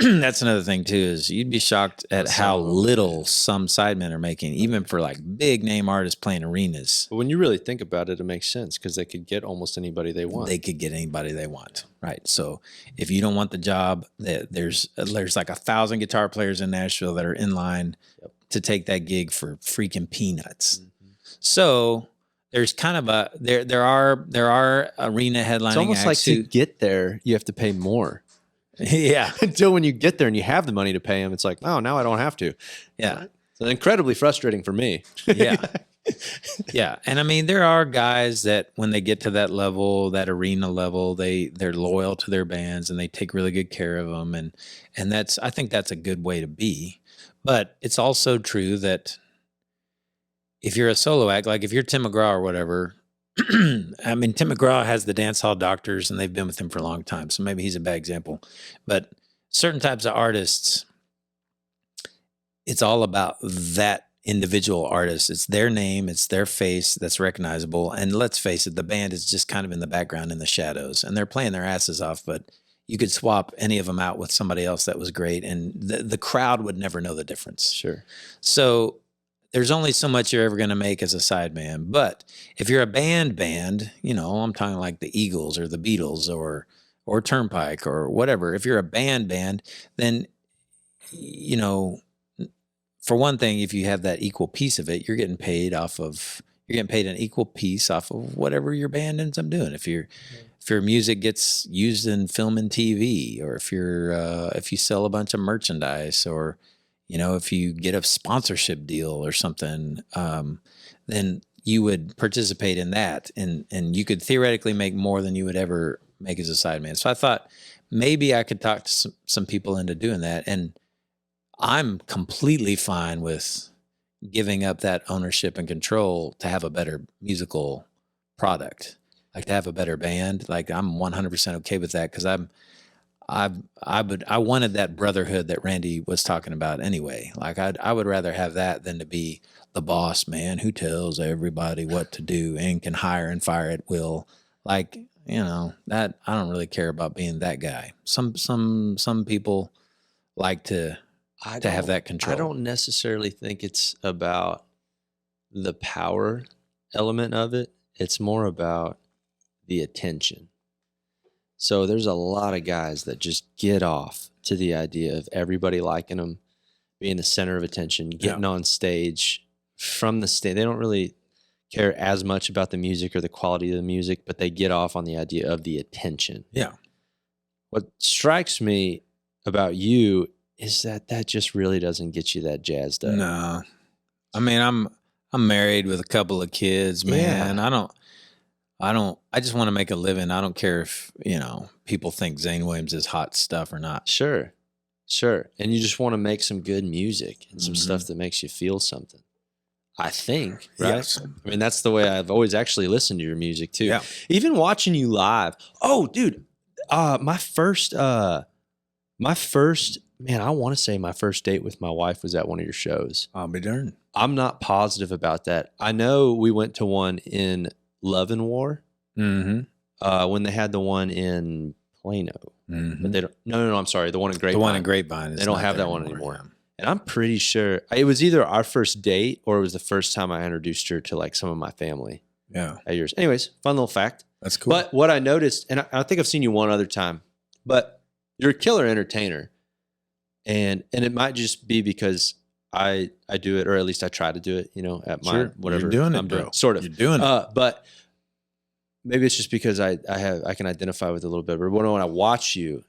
That's another thing too, is you'd be shocked at how little some sidemen are making, even for like big name artists playing arenas. But when you really think about it, it makes sense because they could get almost anybody they want. They could get anybody they want, right? So if you don't want the job, there's like 1,000 guitar players in Nashville that are in line to take that gig for freaking peanuts. So there's kind of there are arena headlining. It's almost like to get there, you have to pay more. Yeah. Until when you get there and you have the money to pay them, it's like, oh, now I don't have to. Yeah. So incredibly frustrating for me. Yeah. Yeah. And I mean, there are guys that when they get to that level, that arena level, they're loyal to their bands and they take really good care of them. And I think that's a good way to be. But it's also true that if you're a solo act, like if you're Tim McGraw or whatever, I mean, Tim McGraw has the Dance Hall Doctors and they've been with him for a long time. So maybe he's a bad example, but certain types of artists, it's all about that individual artist. It's their name, it's their face that's recognizable. And let's face it, the band is just kind of in the background in the shadows and they're playing their asses off, but you could swap any of them out with somebody else that was great. And the crowd would never know the difference. Sure. So there's only so much you're ever going to make as a sideman. But if you're a band, you know, I'm talking like the Eagles or the Beatles or Turnpike or whatever. If you're a band, then you know, for one thing, if you have that equal piece of it, you're getting paid an equal piece off of whatever your band ends up doing. If your music gets used in film and TV, or if you sell a bunch of merchandise, or, if you get a sponsorship deal or something, then you would participate in that, and you could theoretically make more than you would ever make as a sideman. So I thought maybe I could talk to some people into doing that. And I'm completely fine with giving up that ownership and control to have a better musical product, like to have a better band. Like I'm 100% okay with that, because I wanted that brotherhood that Randy was talking about anyway. Like I would rather have that than to be the boss man who tells everybody what to do and can hire and fire at will. Like, that I don't really care about being that guy. Some people like to have that control. I don't necessarily think it's about the power element of it. It's more about the attention. So there's a lot of guys that just get off to the idea of everybody liking them, being the center of attention, getting on stage from the stage. They don't really care as much about the music or the quality of the music, but they get off on the idea of the attention. Yeah. What strikes me about you is that just really doesn't get you that jazzed up. No. I mean, I'm married with a couple of kids, man. Yeah. I just want to make a living. I don't care if, people think Zane Williams is hot stuff or not. Sure. And you just want to make some good music and some stuff that makes you feel something. I think, right? Yes. I mean, that's the way I've always actually listened to your music too. Yeah. Even watching you live. Oh, dude. My first, man, I want to say my first date with my wife was at one of your shows. I'll be darned. I'm not positive about that. I know we went to one in Love and War. Mm-hmm. When they had the one in Plano. Mm-hmm. But they don't. No. I'm sorry. The one in Grapevine. The one in Grapevine. They don't have that one anymore. And I'm pretty sure it was either our first date or it was the first time I introduced her to like some of my family. Yeah. At yours. Anyways, fun little fact. That's cool. But what I noticed, and I think I've seen you one other time, but you're a killer entertainer. And it might just be because I do it, or at least I try to do it, at my whatever You're doing I'm it, bro. doing. Sort of. You're doing it. But maybe it's just because I can identify with it a little bit. But when I watch you,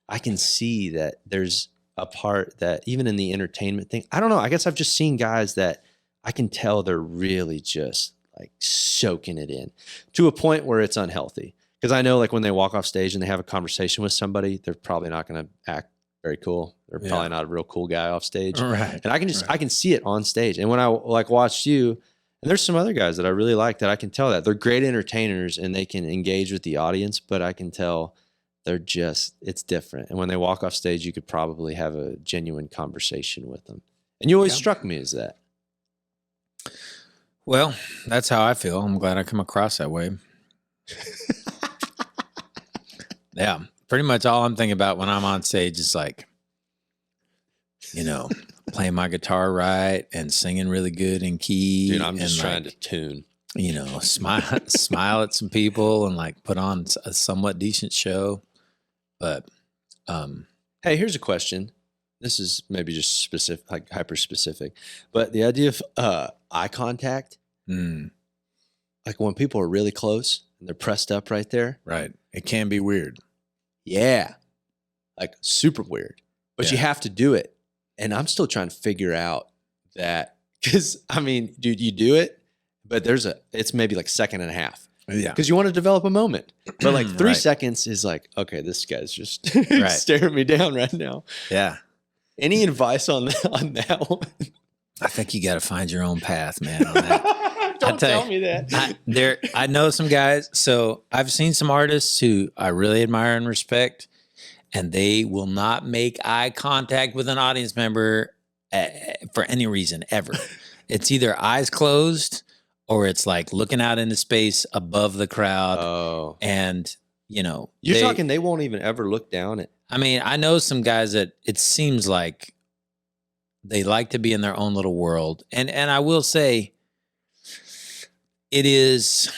I can see that there's a part that even in the entertainment thing, I don't know. I guess I've just seen guys that I can tell they're really just like soaking it in to a point where it's unhealthy. Because I know like when they walk off stage and they have a conversation with somebody, they're probably not going to act very cool. They're probably not a real cool guy off stage. Right. And I can see it on stage. And when I like watched you, and there's some other guys that I really like that I can tell that they're great entertainers and they can engage with the audience, but I can tell it's different. And when they walk off stage, you could probably have a genuine conversation with them. And you always struck me as that. Well, that's how I feel. I'm glad I come across that way. Yeah. Pretty much all I'm thinking about when I'm on stage is like, playing my guitar right and singing really good in key. Dude, I'm just trying to tune. Smile at some people and like put on a somewhat decent show. But hey, here's a question. This is maybe just specific, like hyper specific, but the idea of eye contact, like when people are really close and they're pressed up right there. Right. It can be weird. Yeah. Like super weird, but you have to do it. And I'm still trying to figure out that, because I mean, dude, you do it, but it's maybe like second and a half. Yeah. Because you want to develop a moment. But like 3 seconds is like, okay, this guy's just staring me down right now. Yeah. Any advice on that one? I think you got to find your own path, man, on that. Don't tell me that. I know some guys. So I've seen some artists who I really admire and respect, and they will not make eye contact with an audience member for any reason ever. It's either eyes closed or it's like looking out into space above the crowd. Oh. And, you're talking they won't even ever look down at. I mean, I know some guys that it seems like they like to be in their own little world. And I will say it is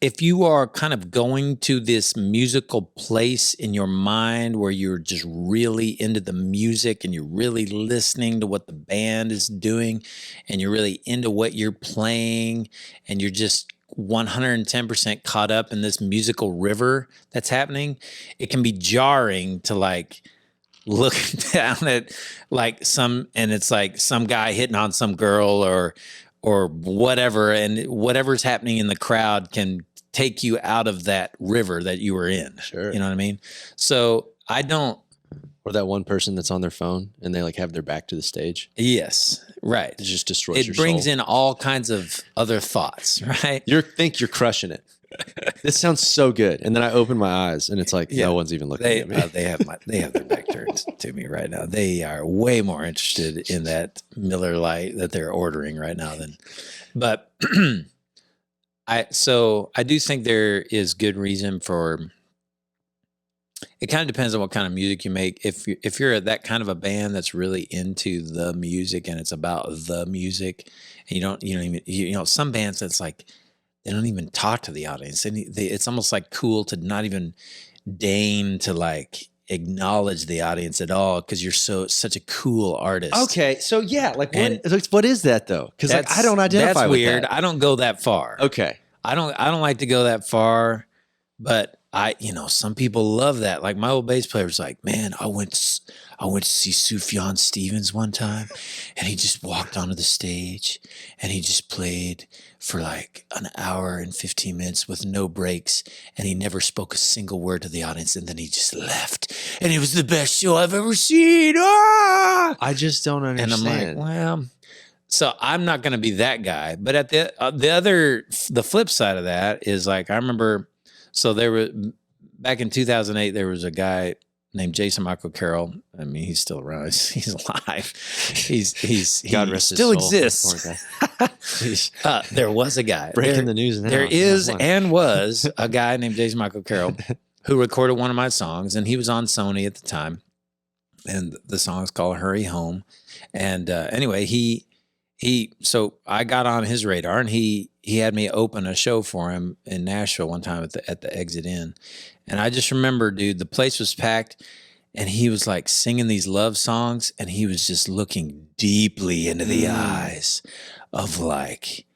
if you are kind of going to this musical place in your mind where you're just really into the music and you're really listening to what the band is doing and you're really into what you're playing and you're just 110% caught up in this musical river that's happening, it can be jarring to like look down at like it's like some guy hitting on some girl or whatever, and whatever's happening in the crowd can take you out of that river that you were in. Sure. You know what I mean? So I don't. Or that one person that's on their phone and they like have their back to the stage. Yes. Right. It just destroys your It brings soul. in all kinds of other thoughts, right? Think you're crushing it. This sounds so good. And then I open my eyes and it's like, no one's even looking at me. They have their back turned to me right now. They are way more interested in that Miller Lite that they're ordering right now but I do think there is good reason for. It kind of depends on what kind of music you make. If you're that kind of a band that's really into the music and it's about the music, and you don't even some bands that's like they don't even talk to the audience. It's almost like cool to not even deign to like acknowledge the audience at all because you're such a cool artist. Okay, so yeah, like what is that though? Because like I don't identify that's with weird. that. I don't go that far. Okay, I don't like to go that far, but some people love that. Like my old bass player was like, man, I went to see Sufjan Stevens one time and he just walked onto the stage and he just played for like an hour and 15 minutes with no breaks. And he never spoke a single word to the audience. And then he just left and it was the best show I've ever seen. Ah! I just don't understand. And I'm like, well, so I'm not going to be that guy. But at the flip side of that is like, I remember, so back in 2008, there was a guy named Jason Michael Carroll. I mean, he's still around. He's alive. God rest his still soul. exists. There was a guy. Breaking the news now. There is and was a guy named Jason Michael Carroll who recorded one of my songs, and he was on Sony at the time. And the song is called "Hurry Home." And anyway, so I got on his radar, and he had me open a show for him in Nashville one time at the Exit Inn. And I just remember, dude, the place was packed and he was like singing these love songs and he was just looking deeply into the eyes of like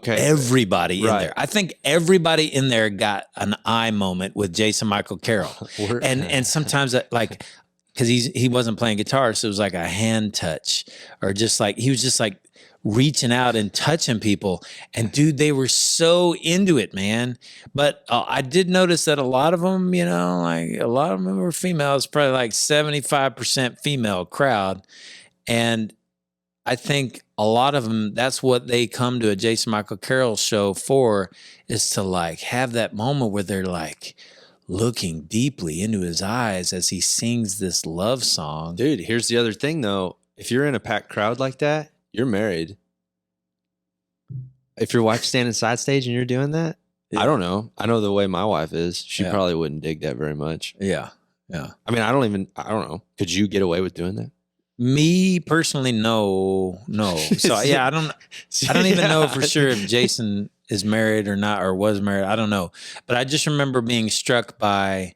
everybody in there. I think everybody in there got an eye moment with Jason Michael Carroll. and sometimes like, because he wasn't playing guitar, so it was like a hand touch or just like he was just like reaching out and touching people. And dude, they were so into it, man. But I did notice that a lot of them, like a lot of them were females, probably like 75% female crowd. And I think a lot of them, that's what they come to a Jason Michael Carroll show for, is to like have that moment where they're like looking deeply into his eyes as he sings this love song. Dude, here's the other thing though. If you're in a packed crowd like that, you're married. If your wife's standing side stage and you're doing that, I don't know. I know the way my wife is. She probably wouldn't dig that very much. Yeah. I mean, I don't know. Could you get away with doing that? Me personally, no. So yeah, I don't even know for sure if Jason is married or not, or was married. I don't know. But I just remember being struck by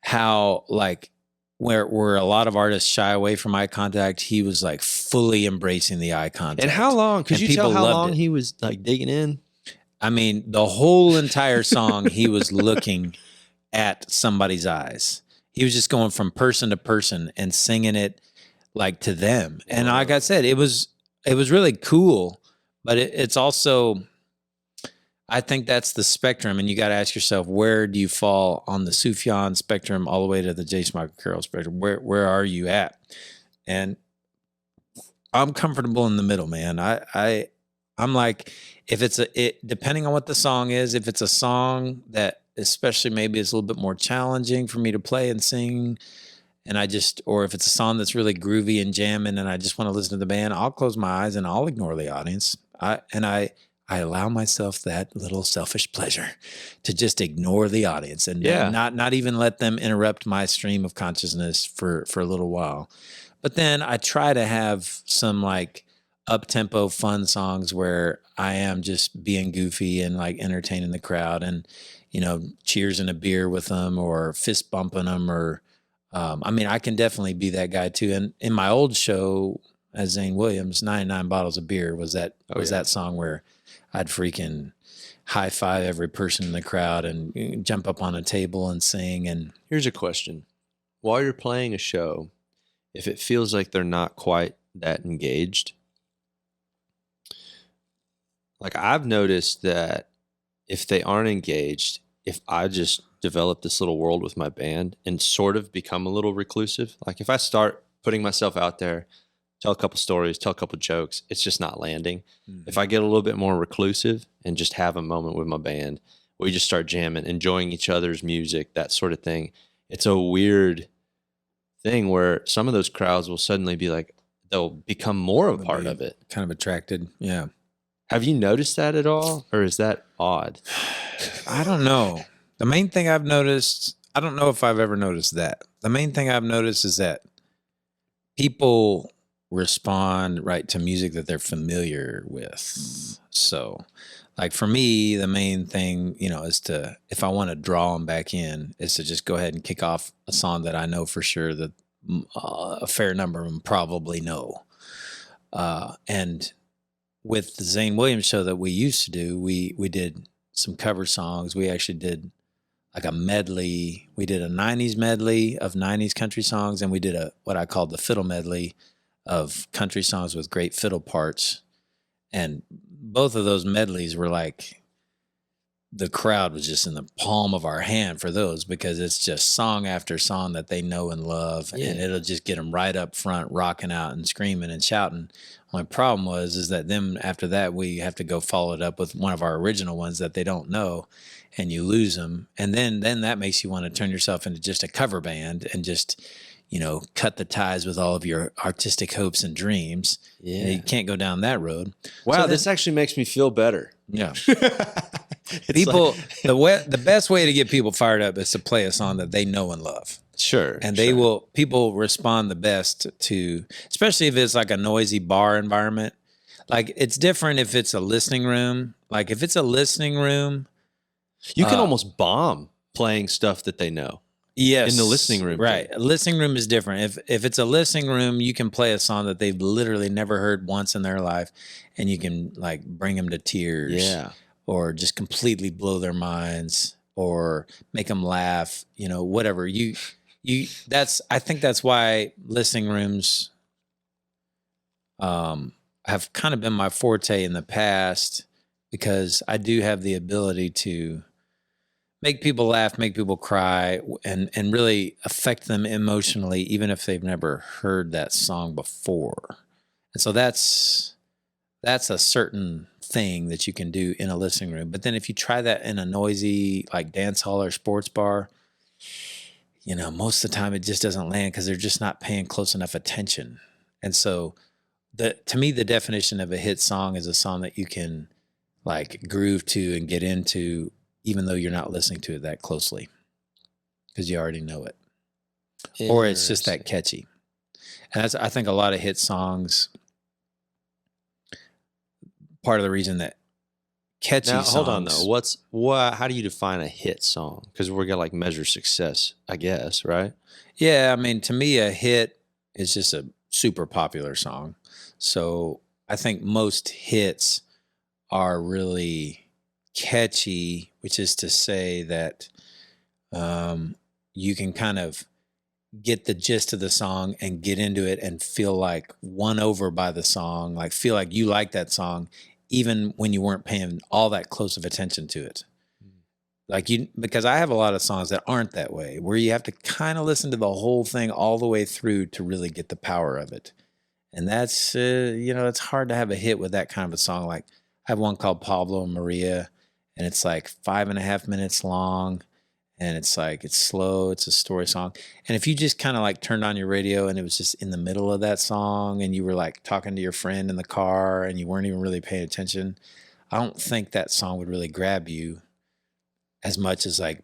how like where a lot of artists shy away from eye contact, he was like fully embracing the eye contact. And how long? Could you tell how long he was like digging in? I mean, the whole entire song, he was looking at somebody's eyes. He was just going from person to person and singing it like to them. And like I said, it was really cool, but it's also, I think that's the spectrum, and you got to ask yourself, where do you fall on the Sufjan spectrum all the way to the Jason Michael Carroll spectrum? Where are you at? And I'm comfortable in the middle, man. I'm like, if depending on what the song is, if it's a song that especially maybe is a little bit more challenging for me to play and sing, and or if it's a song that's really groovy and jamming and I just want to listen to the band, I'll close my eyes and I'll ignore the audience. I allow myself that little selfish pleasure to just ignore the audience and not even let them interrupt my stream of consciousness for a little while. But then I try to have some like up-tempo fun songs where I am just being goofy and like entertaining the crowd and, cheersing a beer with them or fist bumping them or, I mean, I can definitely be that guy too. And in my old show as Zane Williams, 99 Bottles of Beer was that song where I'd freaking high five every person in the crowd and jump up on a table and sing. And here's a question. While you're playing a show, if it feels like they're not quite that engaged, like I've noticed that if they aren't engaged, if I just develop this little world with my band and sort of become a little reclusive, like if I start putting myself out there, tell a couple stories, tell a couple jokes, it's just not landing. Mm-hmm. If I get a little bit more reclusive and just have a moment with my band, we just start jamming, enjoying each other's music, that sort of thing. It's a weird thing where some of those crowds will suddenly be like, they'll become more a part of it. Kind of attracted. Yeah. Have you noticed that at all? Or is that odd? I don't know. The main thing I've noticed, I don't know if I've ever noticed that. The main thing I've noticed is that people respond right to music that they're familiar with. So like for me, the main thing, is to, if I want to draw them back in, is to just go ahead and kick off a song that I know for sure that a fair number of them probably know. And with the Zane Williams show that we used to do, we did some cover songs. We actually did like a medley. We did a 90s medley of 90s country songs, and we did what I called the fiddle medley of country songs with great fiddle parts. And both of those medleys were like, the crowd was just in the palm of our hand for those, because it's just song after song that they know and love. Yeah. And it'll just get them right up front, rocking out and screaming and shouting. My problem is that then after that, we have to go follow it up with one of our original ones that they don't know, and you lose them. And then that makes you want to turn yourself into just a cover band and just, cut the ties with all of your artistic hopes and dreams. Yeah. And you can't go down that road. Wow, so this actually makes me feel better. Yeah. People, the best way to get people fired up is to play a song that they know and love. Sure. And people respond the best to, especially if it's like a noisy bar environment. Like it's different if it's a listening room. Like if it's a listening room, you can almost bomb playing stuff that they know. Yes. In the listening room. Right. A listening room is different. If it's a listening room, you can play a song that they've literally never heard once in their life, and you can like bring them to tears. Yeah. Or just completely blow their minds or make them laugh, whatever. I think that's why listening rooms have kind of been my forte in the past, because I do have the ability to make people laugh, make people cry, and really affect them emotionally, even if they've never heard that song before. And so that's a certain thing that you can do in a listening room. But then if you try that in a noisy like dance hall or sports bar, most of the time it just doesn't land, because they're just not paying close enough attention. And so to me, the definition of a hit song is a song that you can like groove to and get into, even though you're not listening to it that closely, because you already know it, or it's just that catchy. And I think a lot of hit songs, part of the reason that catchy songs. Hold on though. How do you define a hit song? Because we're gonna like measure success, I guess, right? Yeah, I mean, to me, a hit is just a super popular song. So I think most hits are really catchy, which is to say that you can kind of get the gist of the song and get into it and feel like won over by the song, like feel like you like that song, even when you weren't paying all that close of attention to it. Because I have a lot of songs that aren't that way, where you have to kind of listen to the whole thing all the way through to really get the power of it. And that's, it's hard to have a hit with that kind of a song. Like I have one called Pablo Maria, and it's like 5.5 minutes long. And it's like, it's slow. It's a story song. And if you just kind of like turned on your radio and it was just in the middle of that song and you were like talking to your friend in the car and you weren't even really paying attention, I don't think that song would really grab you as much as like.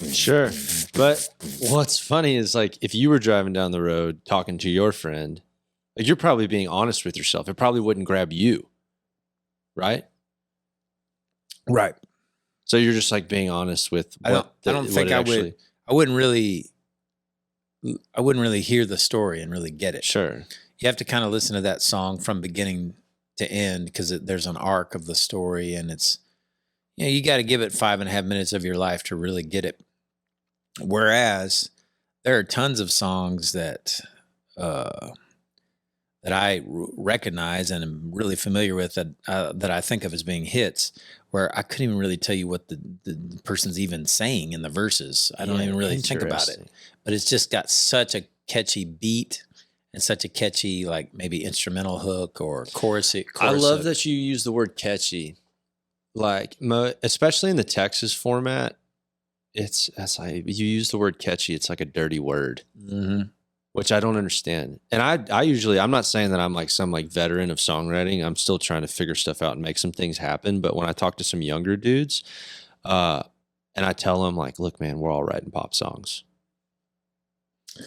Sure. But what's funny is like if you were driving down the road talking to your friend, Like you're probably being honest with yourself. It probably wouldn't grab you, right? Right. So you're just like being honest with what I don't think I would. I wouldn't really hear the story and really get it. Sure. You have to kind of listen to that song from beginning to end because there's an arc of the story, and it's, you got to give it 5.5 minutes of your life to really get it. Whereas there are tons of songs that I recognize and am really familiar with that I think of as being hits, where I couldn't even really tell you what the person's even saying in the verses. I don't even really think about it, but it's just got such a catchy beat and such a catchy, like maybe instrumental hook or chorus. I love that you use the word catchy, like especially in the Texas format. It's like you use the word catchy. It's like a dirty word. Mm-hmm. Which I don't understand. And I usually, I'm not saying that I'm like some like veteran of songwriting. I'm still trying to figure stuff out and make some things happen. But when I talk to some younger dudes, and I tell them like, look, man, we're all writing pop songs.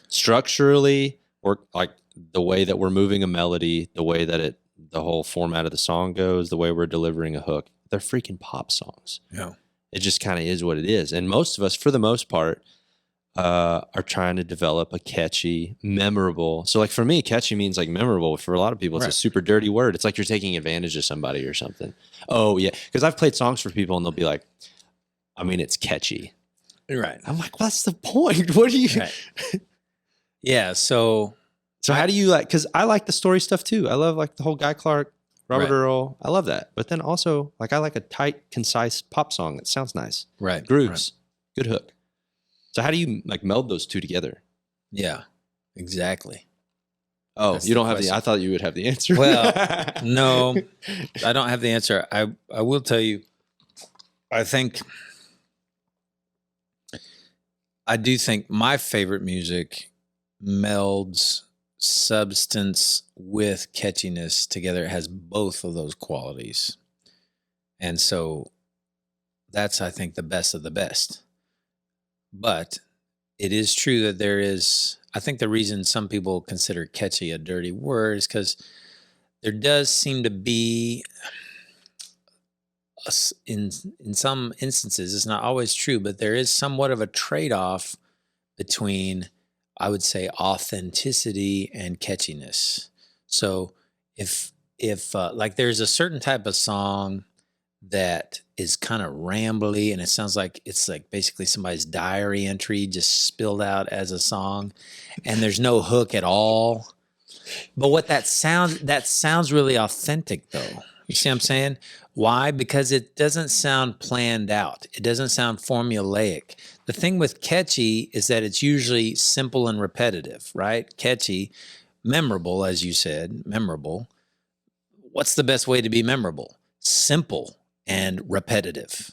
Structurally, or like the way that we're moving a melody, the way that the whole format of the song goes, the way we're delivering a hook, they're freaking pop songs. Yeah. It just kind of is what it is. And most of us, for the most part, are trying to develop a catchy, memorable. So like for me, catchy means like memorable. For a lot of people, it's a super dirty word. It's like you're taking advantage of somebody or something. Oh yeah. Cause I've played songs for people and they'll be like, I mean, it's catchy. Right. I'm like, what's the point? What do you, Yeah. So how do you like, cause I like the story stuff too. I love like the whole Guy Clark, Robert Earl. I love that. But then also like, I like a tight, concise pop song that sounds nice. Right. Grooves, good hook. So how do you like meld those two together? Yeah, exactly. Oh, you don't have I thought you would have the answer. Well, no, I don't have the answer. I will tell you, I do think my favorite music melds substance with catchiness together. It has both of those qualities. And so that's, I think, the best of the best. But it is true that I think the reason some people consider catchy a dirty word is because there does seem to be, in some instances, it's not always true, but there is somewhat of a trade-off between, I would say, authenticity and catchiness. So if like there's a certain type of song that is kind of rambly and it sounds like it's like basically somebody's diary entry just spilled out as a song, and there's no hook at all. But what that sounds really authentic though. You see what I'm saying? Why? Because it doesn't sound planned out. It doesn't sound formulaic. The thing with catchy is that it's usually simple and repetitive, right? Catchy, memorable, as you said, memorable. What's the best way to be memorable? Simple and repetitive.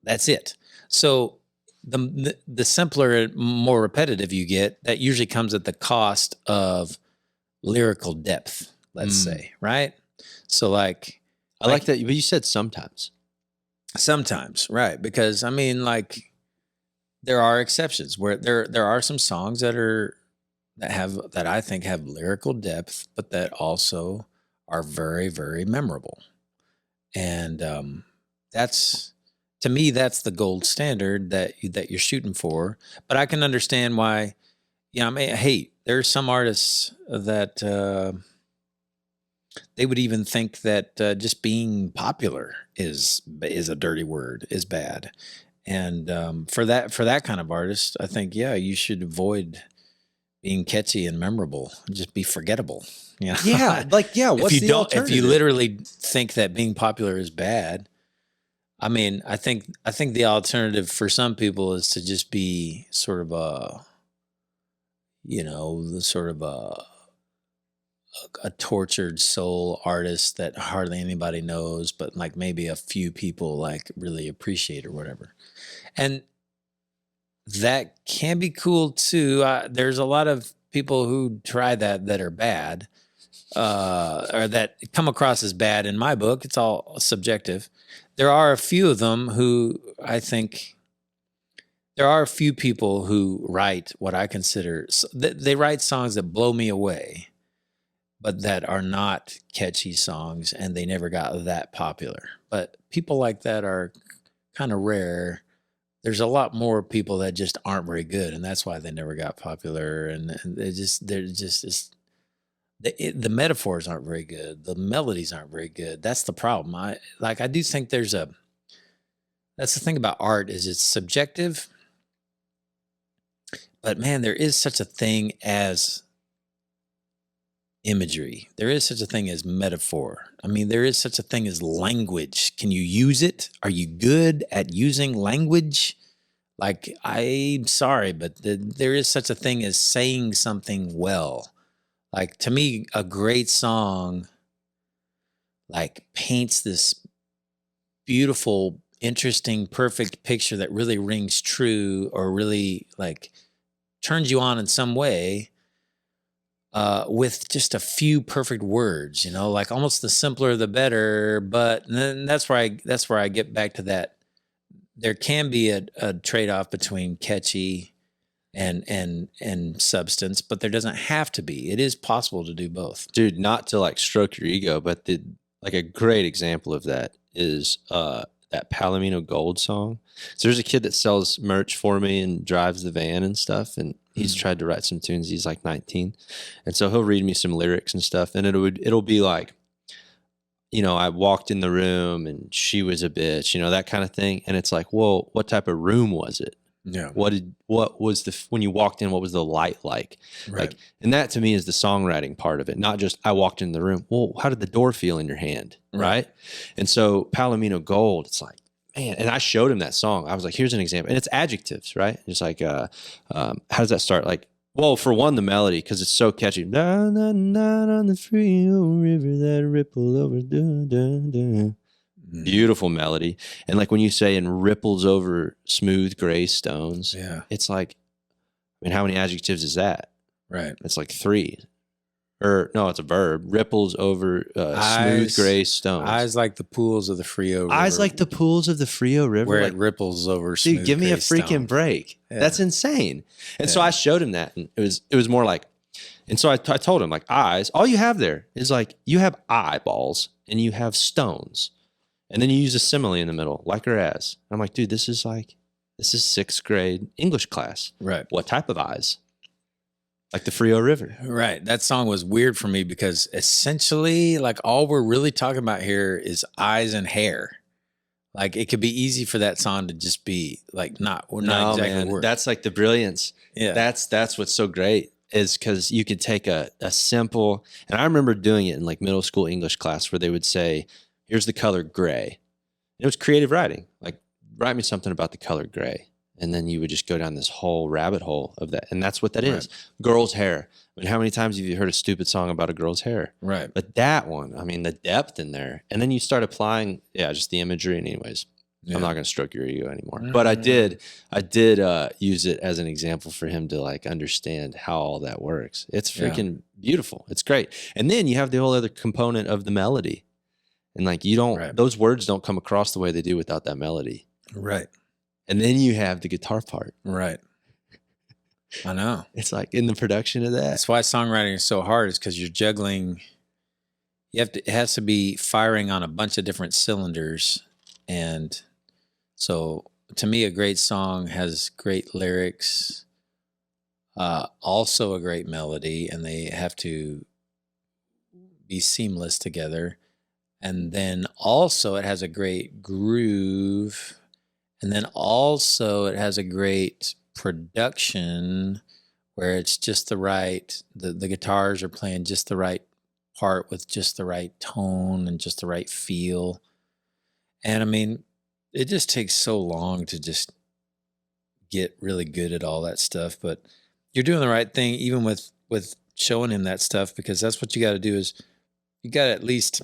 That's it. So the simpler, more repetitive you get, that usually comes at the cost of lyrical depth, let's say, right? So like, I like that, but you said sometimes. Sometimes, right? Because I mean, like, there are exceptions where there are some songs that I think have lyrical depth, but that also are very, very memorable. And that's, to me, that's the gold standard that you're shooting for. But I can understand why, I mean, hey, there's some artists that they would even think that just being popular is a dirty word, is bad. And for that kind of artist, I think, you should avoid being catchy and memorable. Just be forgettable. Yeah, like what's the alternative? If you literally think that being popular is bad, I mean, I think the alternative for some people is to just be sort of a tortured soul artist that hardly anybody knows, but like maybe a few people like really appreciate or whatever. And that can be cool too. There's a lot of people who try that are bad, or that come across as bad in my book. It's all subjective. There are a few of them who I think, there are a few people who write what I consider, they write songs that blow me away. but that are not catchy songs, and they never got that popular. But people like that are kind of rare. There's a lot more people that just aren't very good, and that's why they never got popular. And they're just it's, the metaphors aren't very good. The melodies aren't very good. That's the problem. I do think that's the thing about art is it's subjective, but man, there is such a thing as imagery. There is such a thing as metaphor. I mean, there is such a thing as language. Can you use it? Are you good at using language? Like, I'm sorry, but there is such a thing as saying something well. Like, to me, a great song like paints this beautiful, interesting, perfect picture that really rings true, or really like turns you on in some way, with just a few perfect words, like almost the simpler the better. But then that's where I get back to that. There can be a trade-off between catchy and substance, but there doesn't have to be. It is possible to do both. Dude, not to like stroke your ego, but a great example of that is that Palomino Gold song. So there's a kid that sells merch for me and drives the van and stuff, and he's tried to write some tunes. He's like 19, and so he'll read me some lyrics and stuff, and it'll be like, I walked in the room and she was a bitch, that kind of thing. And it's like, well, what type of room was it? Yeah. What was when you walked in, what was the light like? Right. Like, and that to me is the songwriting part of it, not just I walked in the room. Well, how did the door feel in your hand? Right. And so Palomino Gold, it's like, man, and I showed him that song. I was like, here's an example. And it's adjectives, right? It's like, how does that start? Like, well, for one, the melody, because it's so catchy. Na, na, na, on the Frio River that ripple over. Dun, dun, dun. Beautiful melody. And like when you say and ripples over smooth gray stones, it's like, I mean, how many adjectives is that? Right. It's like 3. Or no, it's a verb. Ripples over smooth gray stones. Eyes like the pools of the Frio River. Eyes like the pools of the Frio River. Where it ripples over smooth gray Dude, give me a freaking stone. break. Yeah. That's insane. And so I showed him that, and it was more like, and so I told him, like, eyes, all you have there is like, you have eyeballs and you have stones. And then you use a simile in the middle, like or as. I'm like, dude, this is 6th grade English class. Right. What type of eyes? Like the Frio River. Right. That song was weird for me because essentially, like, all we're really talking about here is eyes and hair. Like, it could be easy for that song to just be like, not exactly man. work. That's like the brilliance. Yeah. That's what's so great, is because you could take a simple, and I remember doing it in like middle school English class where they would say, here's the color gray. It was creative writing. Like, write me something about the color gray. And then you would just go down this whole rabbit hole of that. And that's what that is. Girl's hair. I mean, how many times have you heard a stupid song about a girl's hair? Right. But that one, I mean, the depth in there. And then you start applying, just the imagery. And anyways, I'm not going to stroke your ego anymore. But I did use it as an example for him to like understand how all that works. It's freaking beautiful. It's great. And then you have the whole other component of the melody. And like, those words don't come across the way they do without that melody. Right. And then you have the guitar part. Right. I know. It's like in the production of that. That's why songwriting is so hard, is because you're juggling. It has to be firing on a bunch of different cylinders. And so to me, a great song has great lyrics, also a great melody, and they have to be seamless together. And then also it has a great groove. And then also it has a great production where it's just the right, the guitars are playing just the right part with just the right tone and just the right feel. And I mean, it just takes so long to just get really good at all that stuff. But you're doing the right thing even with showing him that stuff, because that's what you got to do, is you got to at least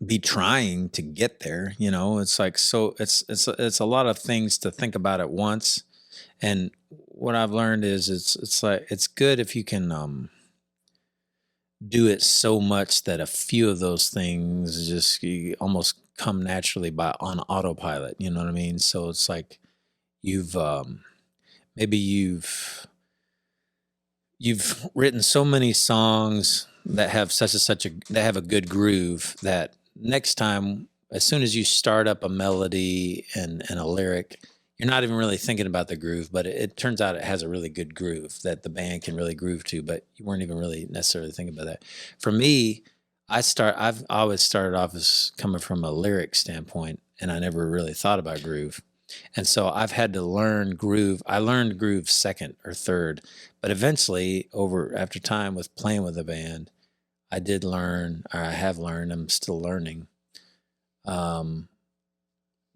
be trying to get there. It's like, so it's a lot of things to think about at once. And what I've learned is it's like, it's good if you can do it so much that a few of those things just almost come naturally on autopilot. You know what I mean? So it's like maybe you've you've written so many songs that have that have a good groove that next time, as soon as you start up a melody and a lyric, you're not even really thinking about the groove, but it turns out it has a really good groove that the band can really groove to, but you weren't even really necessarily thinking about that. For me, I've always started off as coming from a lyric standpoint, and I never really thought about groove. And so I've had to learn groove. I learned groove second or third, but eventually after time with playing with a band, I did learn, or I have learned, I'm still learning,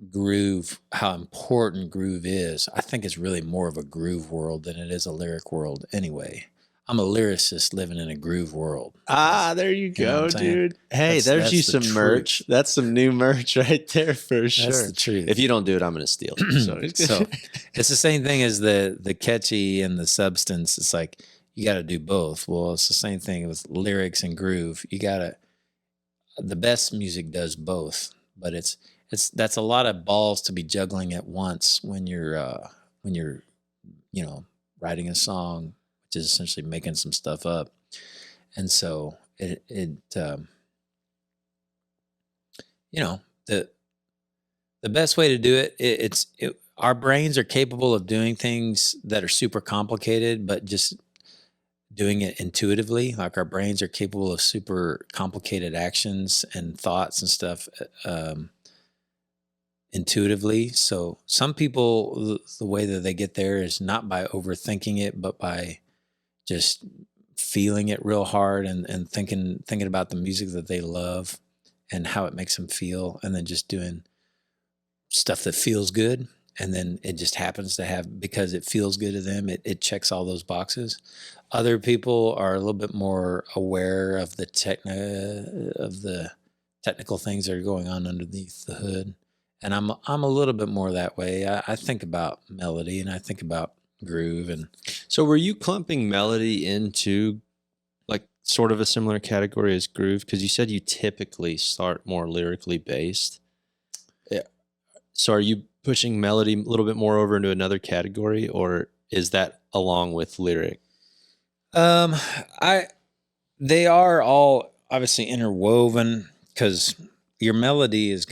groove, how important groove is. I think it's really more of a groove world than it is a lyric world anyway. I'm a lyricist living in a groove world. There you go, dude. Hey, there's you some merch. That's some new merch right there for sure. That's the truth. If you don't do it, I'm going to steal it. So it's the same thing as the catchy and the substance. It's like you got to do both. Well, it's the same thing with lyrics and groove. The best music does both, but that's a lot of balls to be juggling at once when you're writing a song, which is essentially making some stuff up. And so the best way to do it, our brains are capable of doing things that are super complicated, but just doing it intuitively. Like our brains are capable of super complicated actions and thoughts and stuff intuitively. So some people, the way that they get there is not by overthinking it, but by just feeling it real hard and thinking about the music that they love and how it makes them feel, and then just doing stuff that feels good. And then it just happens to have, because it feels good to them, it checks all those boxes. Other people are a little bit more aware of the technical things that are going on underneath the hood. And I'm a little bit more that way. I think about melody and I think about groove. And so were you clumping melody into like sort of a similar category as groove? Because you said you typically start more lyrically based. Yeah. So are you pushing melody a little bit more over into another category, or is that along with lyric? They are all obviously interwoven, because your melody is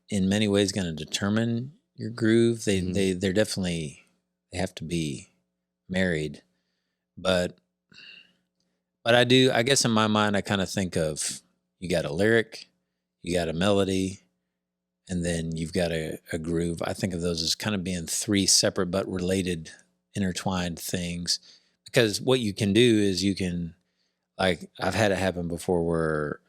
in many ways going to determine your groove. They have to be married, but I guess in my mind, I kind of think of, you got a lyric, you got a melody, and then you've got a groove. I think of those as kind of being three separate but related, intertwined things. Because what you can do is like, I've had it happen before where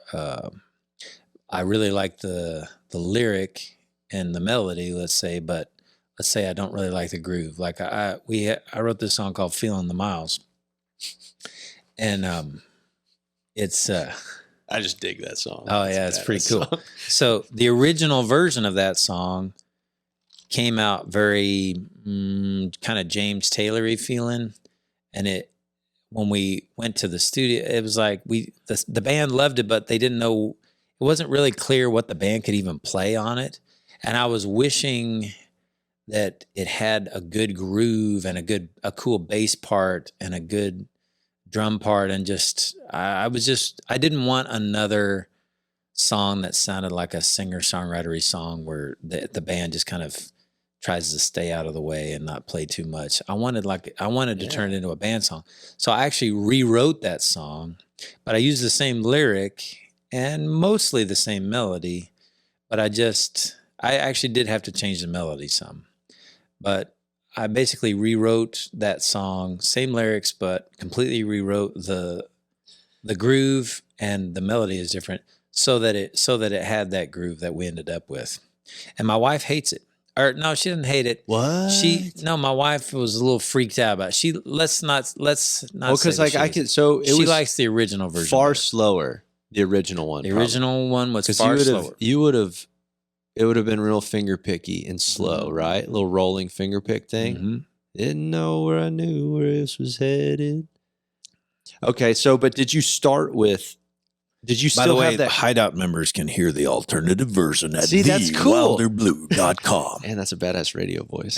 I really like the lyric and the melody, let's say, but let's say I don't really like the groove. Like I wrote this song called "Feeling the Miles," and it's I just dig that song. Oh yeah, it's pretty cool. So the original version of that song came out very kind of James Taylor-y feeling, and when we went to the studio, it was like the band loved it, but they didn't know, it wasn't really clear what the band could even play on it. And I was wishing that it had a good groove and a cool bass part and a good drum part, and I didn't want another song that sounded like a singer-songwriter-y song where the band just kind of tries to stay out of the way and not play too much. I wanted to turn it into a band song. So I actually rewrote that song, but I used the same lyric and mostly the same melody, but I actually did have to change the melody some. But I basically rewrote that song, same lyrics, but completely rewrote the groove, and the melody is different so that it had that groove that we ended up with. And my wife hates it. Or no, she didn't hate it. What? My wife was a little freaked out about it. Let's not. Well, because like she likes the original version. Far slower. The original one. The original one was far slower. It would have been real finger picky and slow, right? A little rolling finger pick thing. Mm-hmm. Didn't know where I knew where this was headed. Okay, but did you start with Did you By the still way, have that? Hideout members can hear the alternative version at See, that's cool. thewilderblue.com. Man, that's a badass radio voice.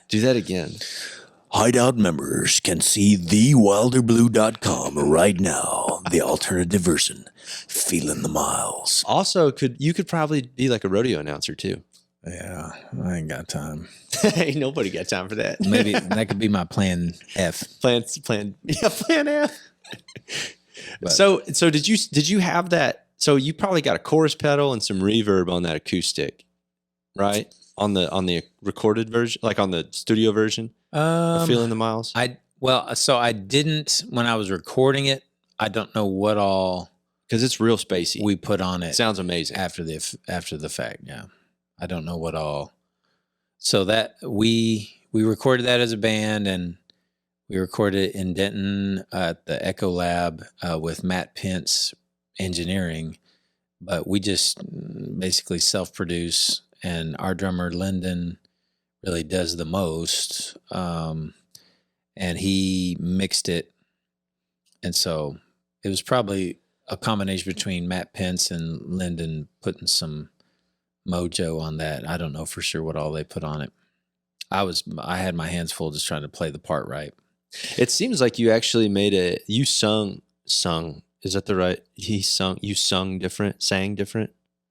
Do that again. Hideout members can see thewilderblue.com right now. The alternative version, feeling the miles. Also, you could probably be like a rodeo announcer too. Yeah, I ain't got time. Ain't nobody got time for that. Maybe that could be my plan F. Plan F. But, so did you have that? So you probably got a chorus pedal and some reverb on that acoustic, right? On the recorded version, like on the studio version, Feeling the Miles. So I didn't when I was recording it. I don't know what all because it's real spacey. We put on it. Sounds amazing after the fact. Yeah, I don't know what all. So that we recorded that as a band, and we recorded it in Denton at the Echo Lab with Matt Pence Engineering, but we just basically self-produce, and our drummer Lyndon really does the most, and he mixed it, and so it was probably a combination between Matt Pence and Lyndon putting some mojo on that. I don't know for sure what all they put on it. I had my hands full just trying to play the part right. It seems like you actually you sung. Is that the right? You sang different.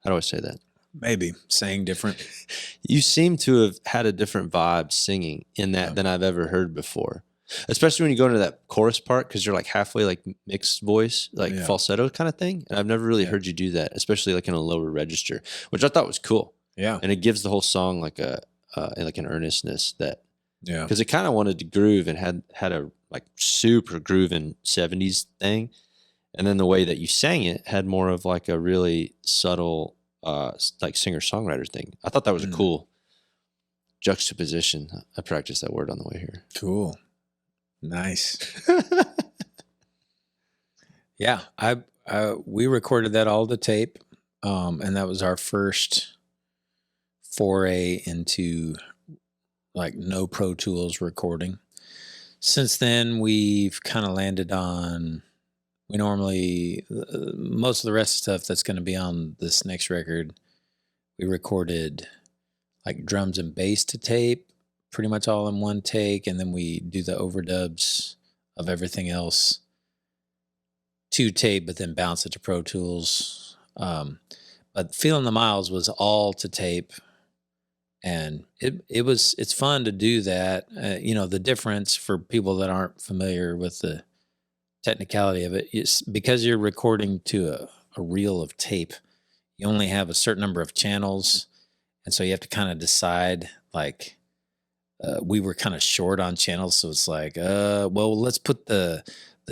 How do I say that? Maybe sang different. You seem to have had a different vibe singing in that than I've ever heard before. Especially when you go into that chorus part, because you're like halfway like mixed voice, like falsetto kind of thing. And I've never really heard you do that, especially like in a lower register, which I thought was cool. Yeah. And it gives the whole song like an earnestness that, because it kind of wanted to groove and had a like super grooving 70s thing. And then the way that you sang it had more of like a really subtle like singer-songwriter thing. I thought that was a cool juxtaposition. I practiced that word on the way here. Cool. Nice. Yeah, we recorded that all to tape, and that was our first foray into like no Pro Tools recording. Since then, we've kind of landed on. We normally most of the rest of the stuff that's going to be on this next record, we recorded like drums and bass to tape, pretty much all in one take, and then we do the overdubs of everything else to tape, but then bounce it to Pro Tools. But Feeling the Miles was all to tape, and it's fun to do that. The difference for people that aren't familiar with the technicality of it is because you're recording to a reel of tape, you only have a certain number of channels, and so you have to kind of decide like. We were kind of short on channels, so it's like, well, let's put the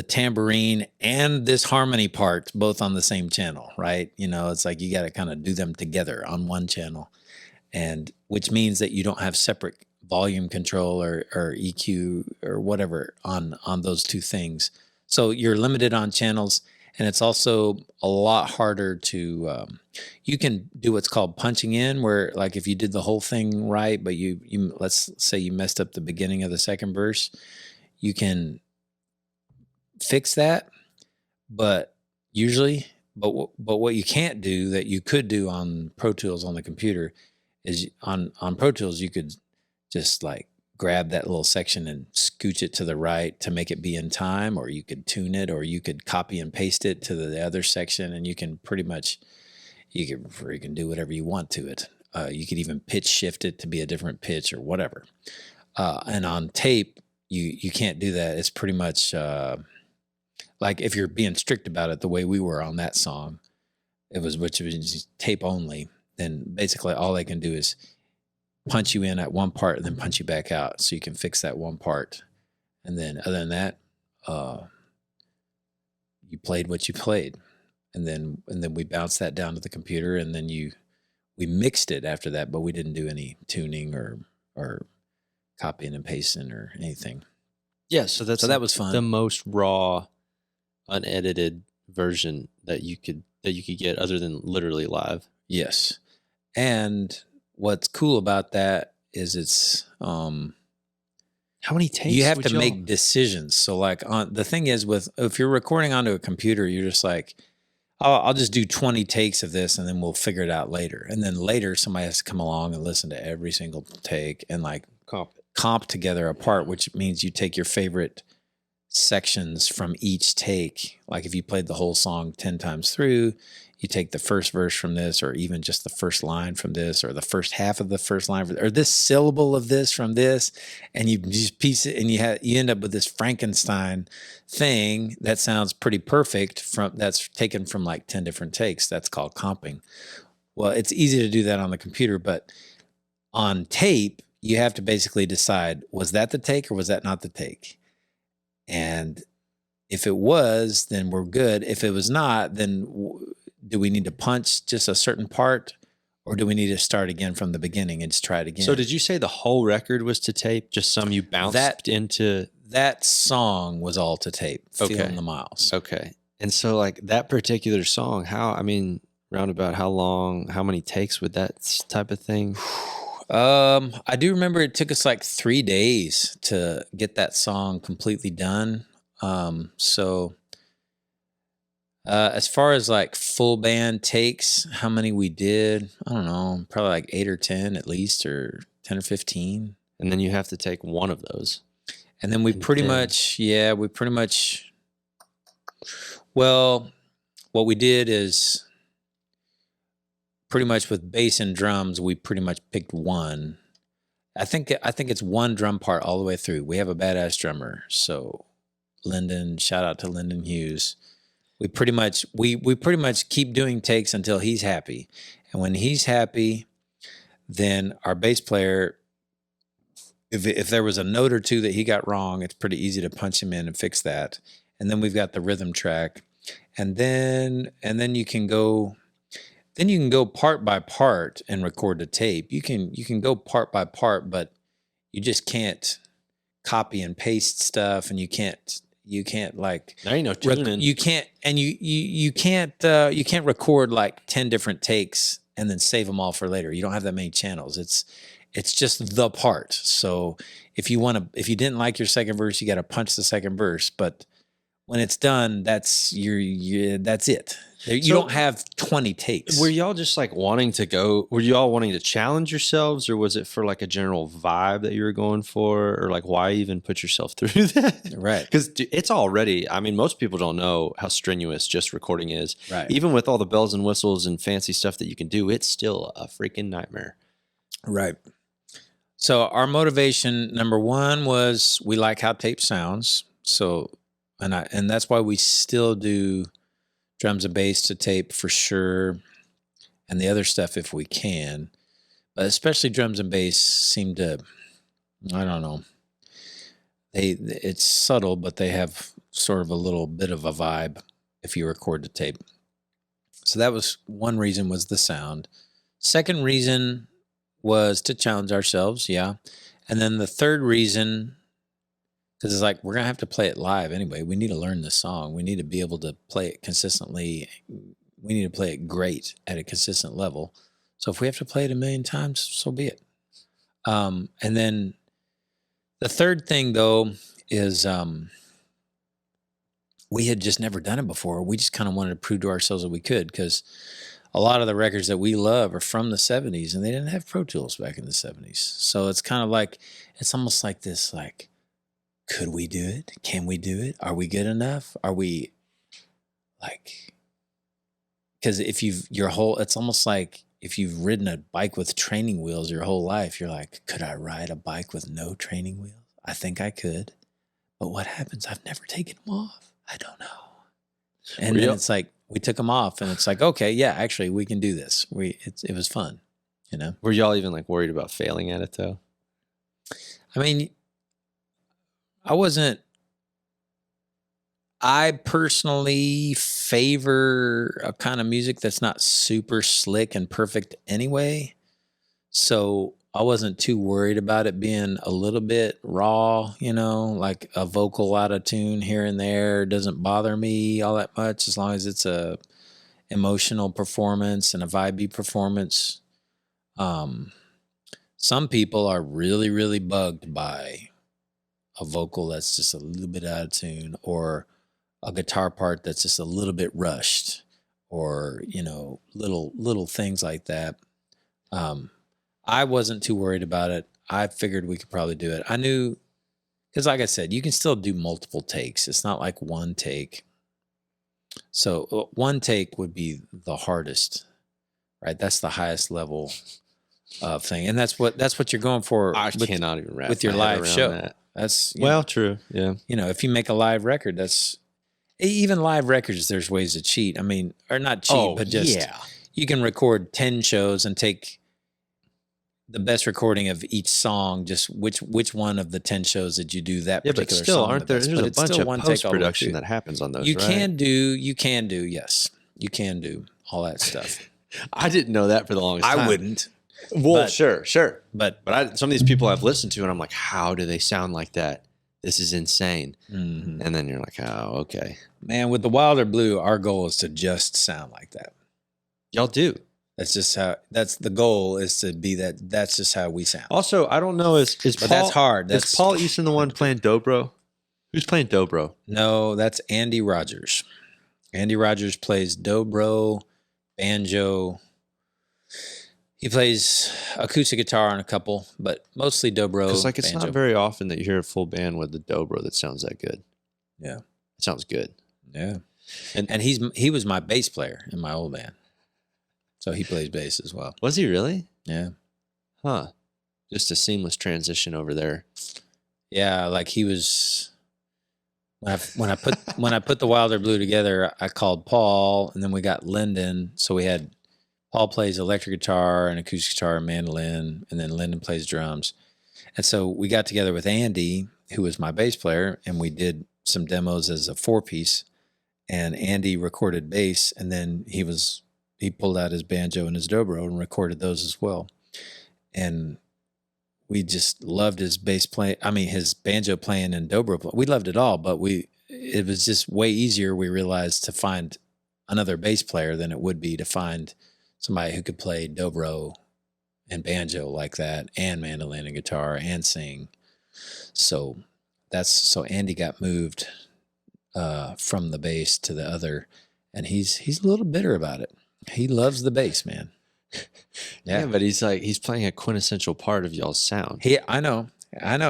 tambourine and this harmony part both on the same channel, right? It's like you got to kind of do them together on one channel, and which means that you don't have separate volume control or EQ or whatever on those two things. So you're limited on channels, and it's also a lot harder to. You can do what's called punching in, where like if you did the whole thing right, but you let's say you messed up the beginning of the second verse, you can fix that. But what you can't do that you could do on Pro Tools on the computer is on Pro Tools you could just like grab that little section and scooch it to the right to make it be in time, or you could tune it, or you could copy and paste it to the other section, and you can pretty much you can do whatever you want to it. You could even pitch shift it to be a different pitch or whatever. And on tape, you can't do that. It's pretty much like if you're being strict about it, the way we were on that song, which was tape only. Then basically all they can do is punch you in at one part and then punch you back out, so you can fix that one part. And then other than that, you played what you played. And then we bounced that down to the computer, and then we mixed it after that, but we didn't do any tuning or copying and pasting or anything. Yeah, so that was fun. The most raw, unedited version that you could get, other than literally live. Yes, and what's cool about that is it's how many takes you have to make decisions. So like the thing is if you're recording onto a computer, you're just like, I'll just do 20 takes of this and then we'll figure it out later. And then later somebody has to come along and listen to every single take and like comp together a part, which means you take your favorite sections from each take. Like if you played the whole song 10 times through, you take the first verse from this, or even just the first line from this, or the first half of the first line, or this syllable of this from this, and you just piece it, and you end up with this Frankenstein thing that sounds pretty perfect that's taken from like 10 different takes. That's called comping. Well, it's easy to do that on the computer, but on tape, you have to basically decide, was that the take or was that not the take? And if it was, then we're good. If it was not, then do we need to punch just a certain part, or do we need to start again from the beginning and just try it again? So did you say the whole record was to tape? Just some you bounced into? That song was all to tape, Feeling the Miles. Okay. And so like that particular song, roundabout how long, how many takes with that type of thing? I do remember it took us like 3 days to get that song completely done. As far as like full band takes, how many we did, I don't know, probably like 8 or 10 at least, or 10 or 15. And then you have to take one of those. And then well, what we did is pretty much with bass and drums, we pretty much picked one. I think it's one drum part all the way through. We have a badass drummer. So Lyndon, shout out to Lyndon Hughes. We pretty much keep doing takes until he's happy. And when he's happy, then our bass player, if there was a note or two that he got wrong, it's pretty easy to punch him in and fix that. And then we've got the rhythm track. And then you can go part by part and record the tape. You can go part by part, but you just can't copy and paste stuff, and you can't like, now you know tuning. You can't record like 10 different takes and then save them all for later. You don't have that many channels. It's just the part. So if you didn't like your second verse, you got to punch the second verse. But when it's done, that's it. You don't have 20 takes. Were y'all just like wanting to challenge yourselves, or was it for like a general vibe that you were going for, or like why even put yourself through that? Right. Because it's already, most people don't know how strenuous just recording is. Right. Even with all the bells and whistles and fancy stuff that you can do, it's still a freaking nightmare. Right. So our motivation, number one, was we like how tape sounds. So, and that's why we still do drums and bass to tape for sure, and the other stuff if we can. But especially drums and bass seem to, I don't know, it's subtle, but they have sort of a little bit of a vibe if you record to tape. So that was one reason, was the sound. Second reason was to challenge ourselves, yeah. And then the third reason, because it's like, we're going to have to play it live anyway. We need to learn this song. We need to be able to play it consistently. We need to play it great at a consistent level. So if we have to play it 1,000,000 times, so be it. And then the third thing, though, is we had just never done it before. We just kind of wanted to prove to ourselves that we could, because a lot of the records that we love are from the 70s, and they didn't have Pro Tools back in the 70s. So it's kind of like, it's almost like this, like, could we do it? Can we do it? Are we good enough? Are we like, because it's almost like if you've ridden a bike with training wheels your whole life, you're like, could I ride a bike with no training wheels? I think I could. But what happens? I've never taken them off. I don't know. And then it's like, we took them off, and it's like, okay, yeah, actually we can do this. It was fun, you know? Were y'all even like worried about failing at it though? I mean, I personally favor a kind of music that's not super slick and perfect anyway. So I wasn't too worried about it being a little bit raw, like a vocal out of tune here and there doesn't bother me all that much, as long as it's a emotional performance and a vibey performance. Some people are really, really bugged by a vocal that's just a little bit out of tune, or a guitar part that's just a little bit rushed, or, little things like that. I wasn't too worried about it. I figured we could probably do it. I knew, because like I said, you can still do multiple takes. It's not like one take. So one take would be the hardest, right? That's the highest level thing, and that's what you're going for. I cannot even wrap with your my head live around show. that. That's True. Yeah. If you make a live record, that's even live records. There's ways to cheat. I mean, or not cheat, but just you can record 10 shows and take the best recording of each song. Just which one of the 10 shows did you do that particular but still, song? aren't there? There's a bunch of post production that happens on those. You can do. Yes, you can do all that stuff. I didn't know that for the longest time. I wouldn't. Well, sure. But some of these people I've listened to, and I'm like, how do they sound like that? This is insane. Mm-hmm. And then you're like, oh, okay. Man, with the Wilder Blue, our goal is to just sound like that. Y'all do. That's the goal, is to be that. That's just how we sound. Also, I don't know, but Paul, that's hard. Is Paul Easton the one playing dobro? Who's playing dobro? No, that's Andy Rogers. Andy Rogers plays dobro, banjo. He plays acoustic guitar on a couple, but mostly dobro. Because it's banjo. not very often that you hear a full band with the dobro that sounds that good. Yeah, it sounds good. Yeah, and he was my bass player in my old band, so he plays bass as well. Was he really? Yeah. Huh. Just a seamless transition over there. Yeah, like he was. When I put the Wilder Blue together, I called Paul, and then we got Lyndon. So we had Paul plays electric guitar and acoustic guitar and mandolin, and then Lyndon plays drums. And so we got together with Andy, who was my bass player, and we did some demos as a 4-piece. And Andy recorded bass, and then he pulled out his banjo and his dobro and recorded those as well. And we just loved his bass play. I mean, his banjo playing and dobro playing. We loved it all, but it was just way easier, we realized, to find another bass player than it would be to find somebody who could play dobro and banjo like that, and mandolin and guitar and sing. So Andy got moved from the bass to the other, and he's a little bitter about it. He loves the bass, man. Yeah, but he's playing a quintessential part of y'all's sound. I know.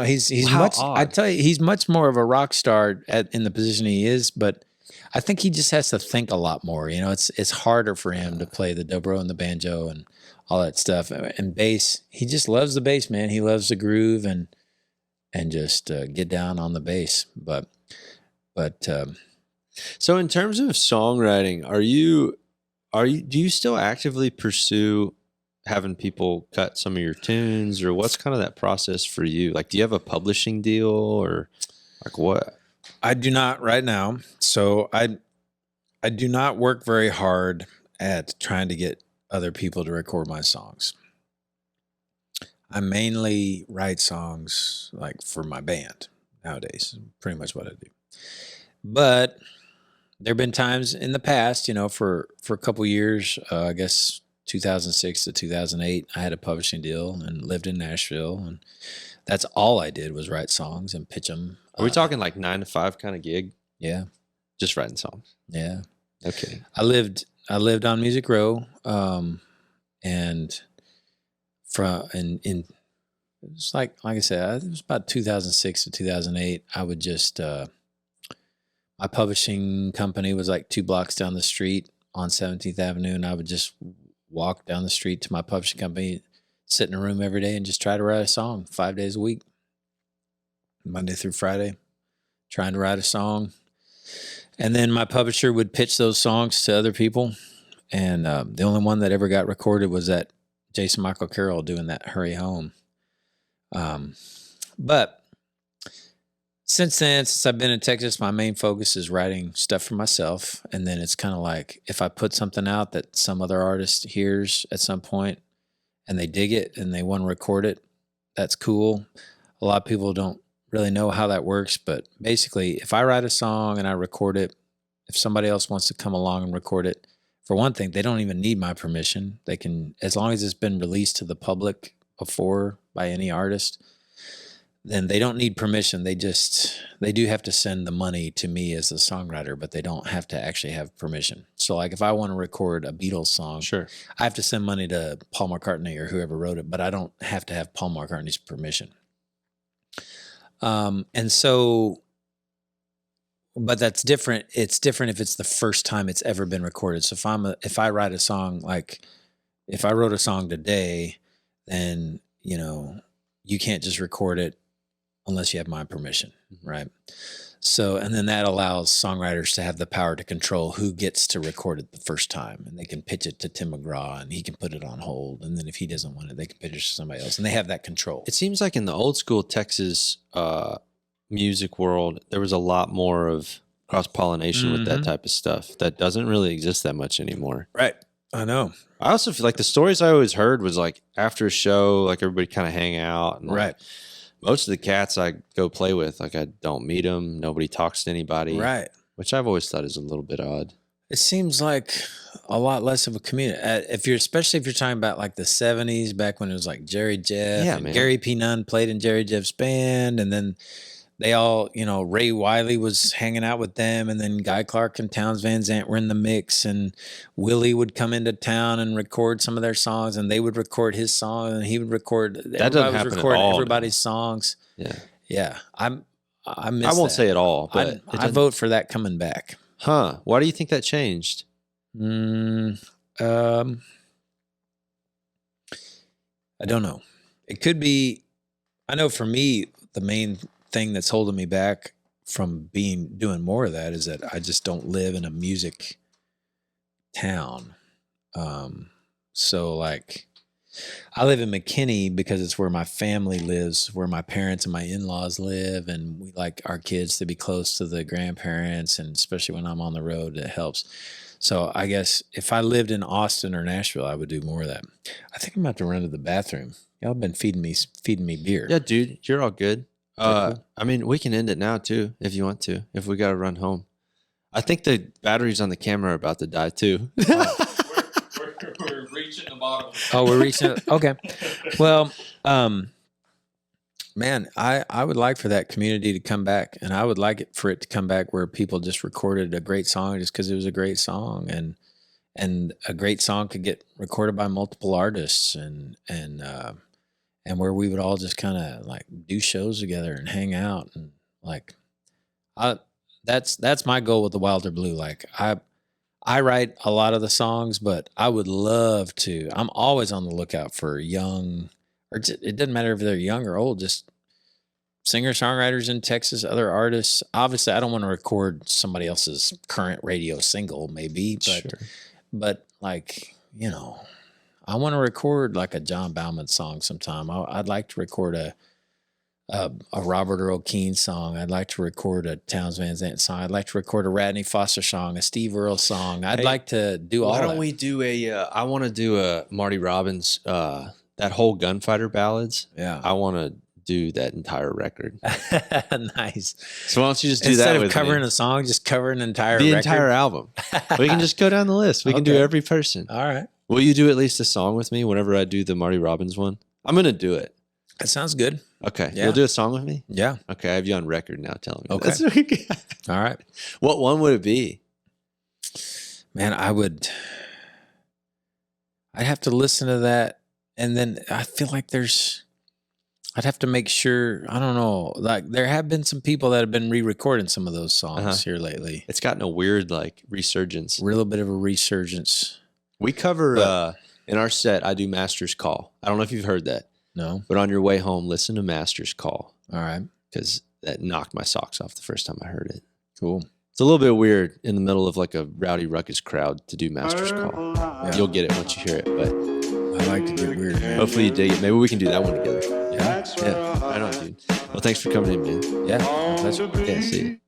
He's How much. odd. I tell you, he's much more of a rock star in the position he is. But I think he just has to think a lot more. It's harder for him to play the dobro and the banjo and all that stuff. And bass, he just loves the bass, man. He loves the groove and just get down on the bass. But so in terms of songwriting, do you still actively pursue having people cut some of your tunes, or what's kind of that process for you? Like, do you have a publishing deal, or like what? I do not right now. So I do not work very hard at trying to get other people to record my songs. I mainly write songs like for my band nowadays, pretty much what I do. But there have been times in the past, for a couple years, I guess 2006 to 2008, I had a publishing deal and lived in Nashville, and that's all I did was write songs and pitch them. Are we talking like 9 to 5 kind of gig? Yeah, just writing songs. Yeah. Okay. I lived on Music Row, and it was like I said, it was about 2006 to 2008. I would just my publishing company was like 2 blocks down the street on 17th Avenue, and I would just walk down the street to my publishing company, sit in a room every day, and just try to write a song 5 days a week, Monday through Friday, trying to write a song. And then my publisher would pitch those songs to other people. And the only one that ever got recorded was that Jason Michael Carroll doing that Hurry Home. But since then, since I've been in Texas, my main focus is writing stuff for myself. And then it's kind of like, if I put something out that some other artist hears at some point and they dig it and they want to record it, that's cool. A lot of people don't really know how that works, but basically, if I write a song and I record it, if somebody else wants to come along and record it, for one thing, they don't even need my permission. They can, as long as it's been released to the public before by any artist, then they don't need permission. They do have to send the money to me as the songwriter, but they don't have to actually have permission. So like if I want to record a Beatles song, Sure. I have to send money to Paul McCartney or whoever wrote it, but I don't have to have Paul McCartney's permission. And so, but that's different. It's different if it's the first time it's ever been recorded. So if I write a song, like if I wrote a song today, then, you know, you can't just record it unless you have my permission, right? So, and then that allows songwriters to have the power to control who gets to record it the first time, and they can pitch it to Tim McGraw and he can put it on hold. And then if he doesn't want it, they can pitch it to somebody else, and they have that control. It seems like in the old school Texas music world, there was a lot more of cross-pollination with that type of stuff that doesn't really exist that much anymore. Right. I know. I also feel like the stories I always heard was like after a show, like everybody kind of hang out. And Right. Like, most of the cats I go play with, like I don't meet them. Nobody talks to anybody. Right. Which I've always thought is a little bit odd. It seems like a lot less of a community. Especially if you're talking about like the 70s, back when it was like Jerry Jeff and man. Gary P. Nunn played in Jerry Jeff's band. And then they all, you know, Ray Wiley was hanging out with them. And then Guy Clark and Townes Van Zandt were in the mix. And Willie would come into town and record some of their songs. And they would record his song. And he would record. That doesn't happen at all. Everybody's songs. Yeah. Yeah. I miss I won't that. say it all, but I vote for that coming back. Huh. Why do you think that changed? I don't know. It could be, I know for me, the main thing that's holding me back from doing more of that is that I just don't live in a music town. So like I live in McKinney because it's where my family lives, where my parents and my in-laws live. And we like our kids to be close to the grandparents. And especially when I'm on the road, it helps. So I guess if I lived in Austin or Nashville, I would do more of that. I think I'm about to run to the bathroom. Y'all been feeding me beer. Yeah, dude, you're all good. Cool? I mean, we can end it now too, if you want to, if we got to run home. I think the batteries on the camera are about to die too. We're reaching the bottom. Oh, we're reaching it. Okay. Well, man, I would like for that community to come back, and I would like it for it to come back where people just recorded a great song just because it was a great song, and a great song could get recorded by multiple artists, and where we would all just kind of like do shows together and hang out, and like, that's my goal with the Wilder Blue. Like I write a lot of the songs, but I would love to. I'm always on the lookout for young, or it doesn't matter if they're young or old, just singer-songwriters in Texas, other artists. Obviously, I don't want to record somebody else's current radio single, maybe, but like, you know, I want to record like a John Bauman song sometime. I'd like to record a Robert Earl Keen song. I'd like to record a Townes Van Zandt song. I'd like to record a Radney Foster song, a Steve Earle song. I'd like to do all that. Why don't we do I want to do a Marty Robbins, that whole Gunfighter ballads. Yeah. I want to do that entire record. Nice. So why don't you just do Instead that of with covering me? a song, just cover an entire The record? entire album. We can just go down the list. We can do Okay. every person. All right. Will you do at least a song with me whenever I do the Marty Robbins one? I'm going to do it. That sounds good. Okay. Yeah. You'll do a song with me? Yeah. Okay. I have you on record now telling me. Okay. That's All right. What one would it be? Man, I'd have to listen to that. And then I feel like I'd have to make sure, I don't know, like there have been some people that have been re-recording some of those songs here lately. It's gotten a weird like resurgence. A little bit of a resurgence. We cover, in our set, I do Master's Call. I don't know if you've heard that, No? but on your way home, listen to Master's Call All right. because that knocked my socks off the first time I heard it. Cool. It's a little bit weird in the middle of like a rowdy ruckus crowd to do Master's Call. Yeah. You'll get it once you hear it, but I like to get weird, man. hopefully you dig it. Maybe we can do that one together. Yeah. Yeah, I know, dude. Well, thanks for coming in, man. Yeah. Pleasure. Yeah, see you.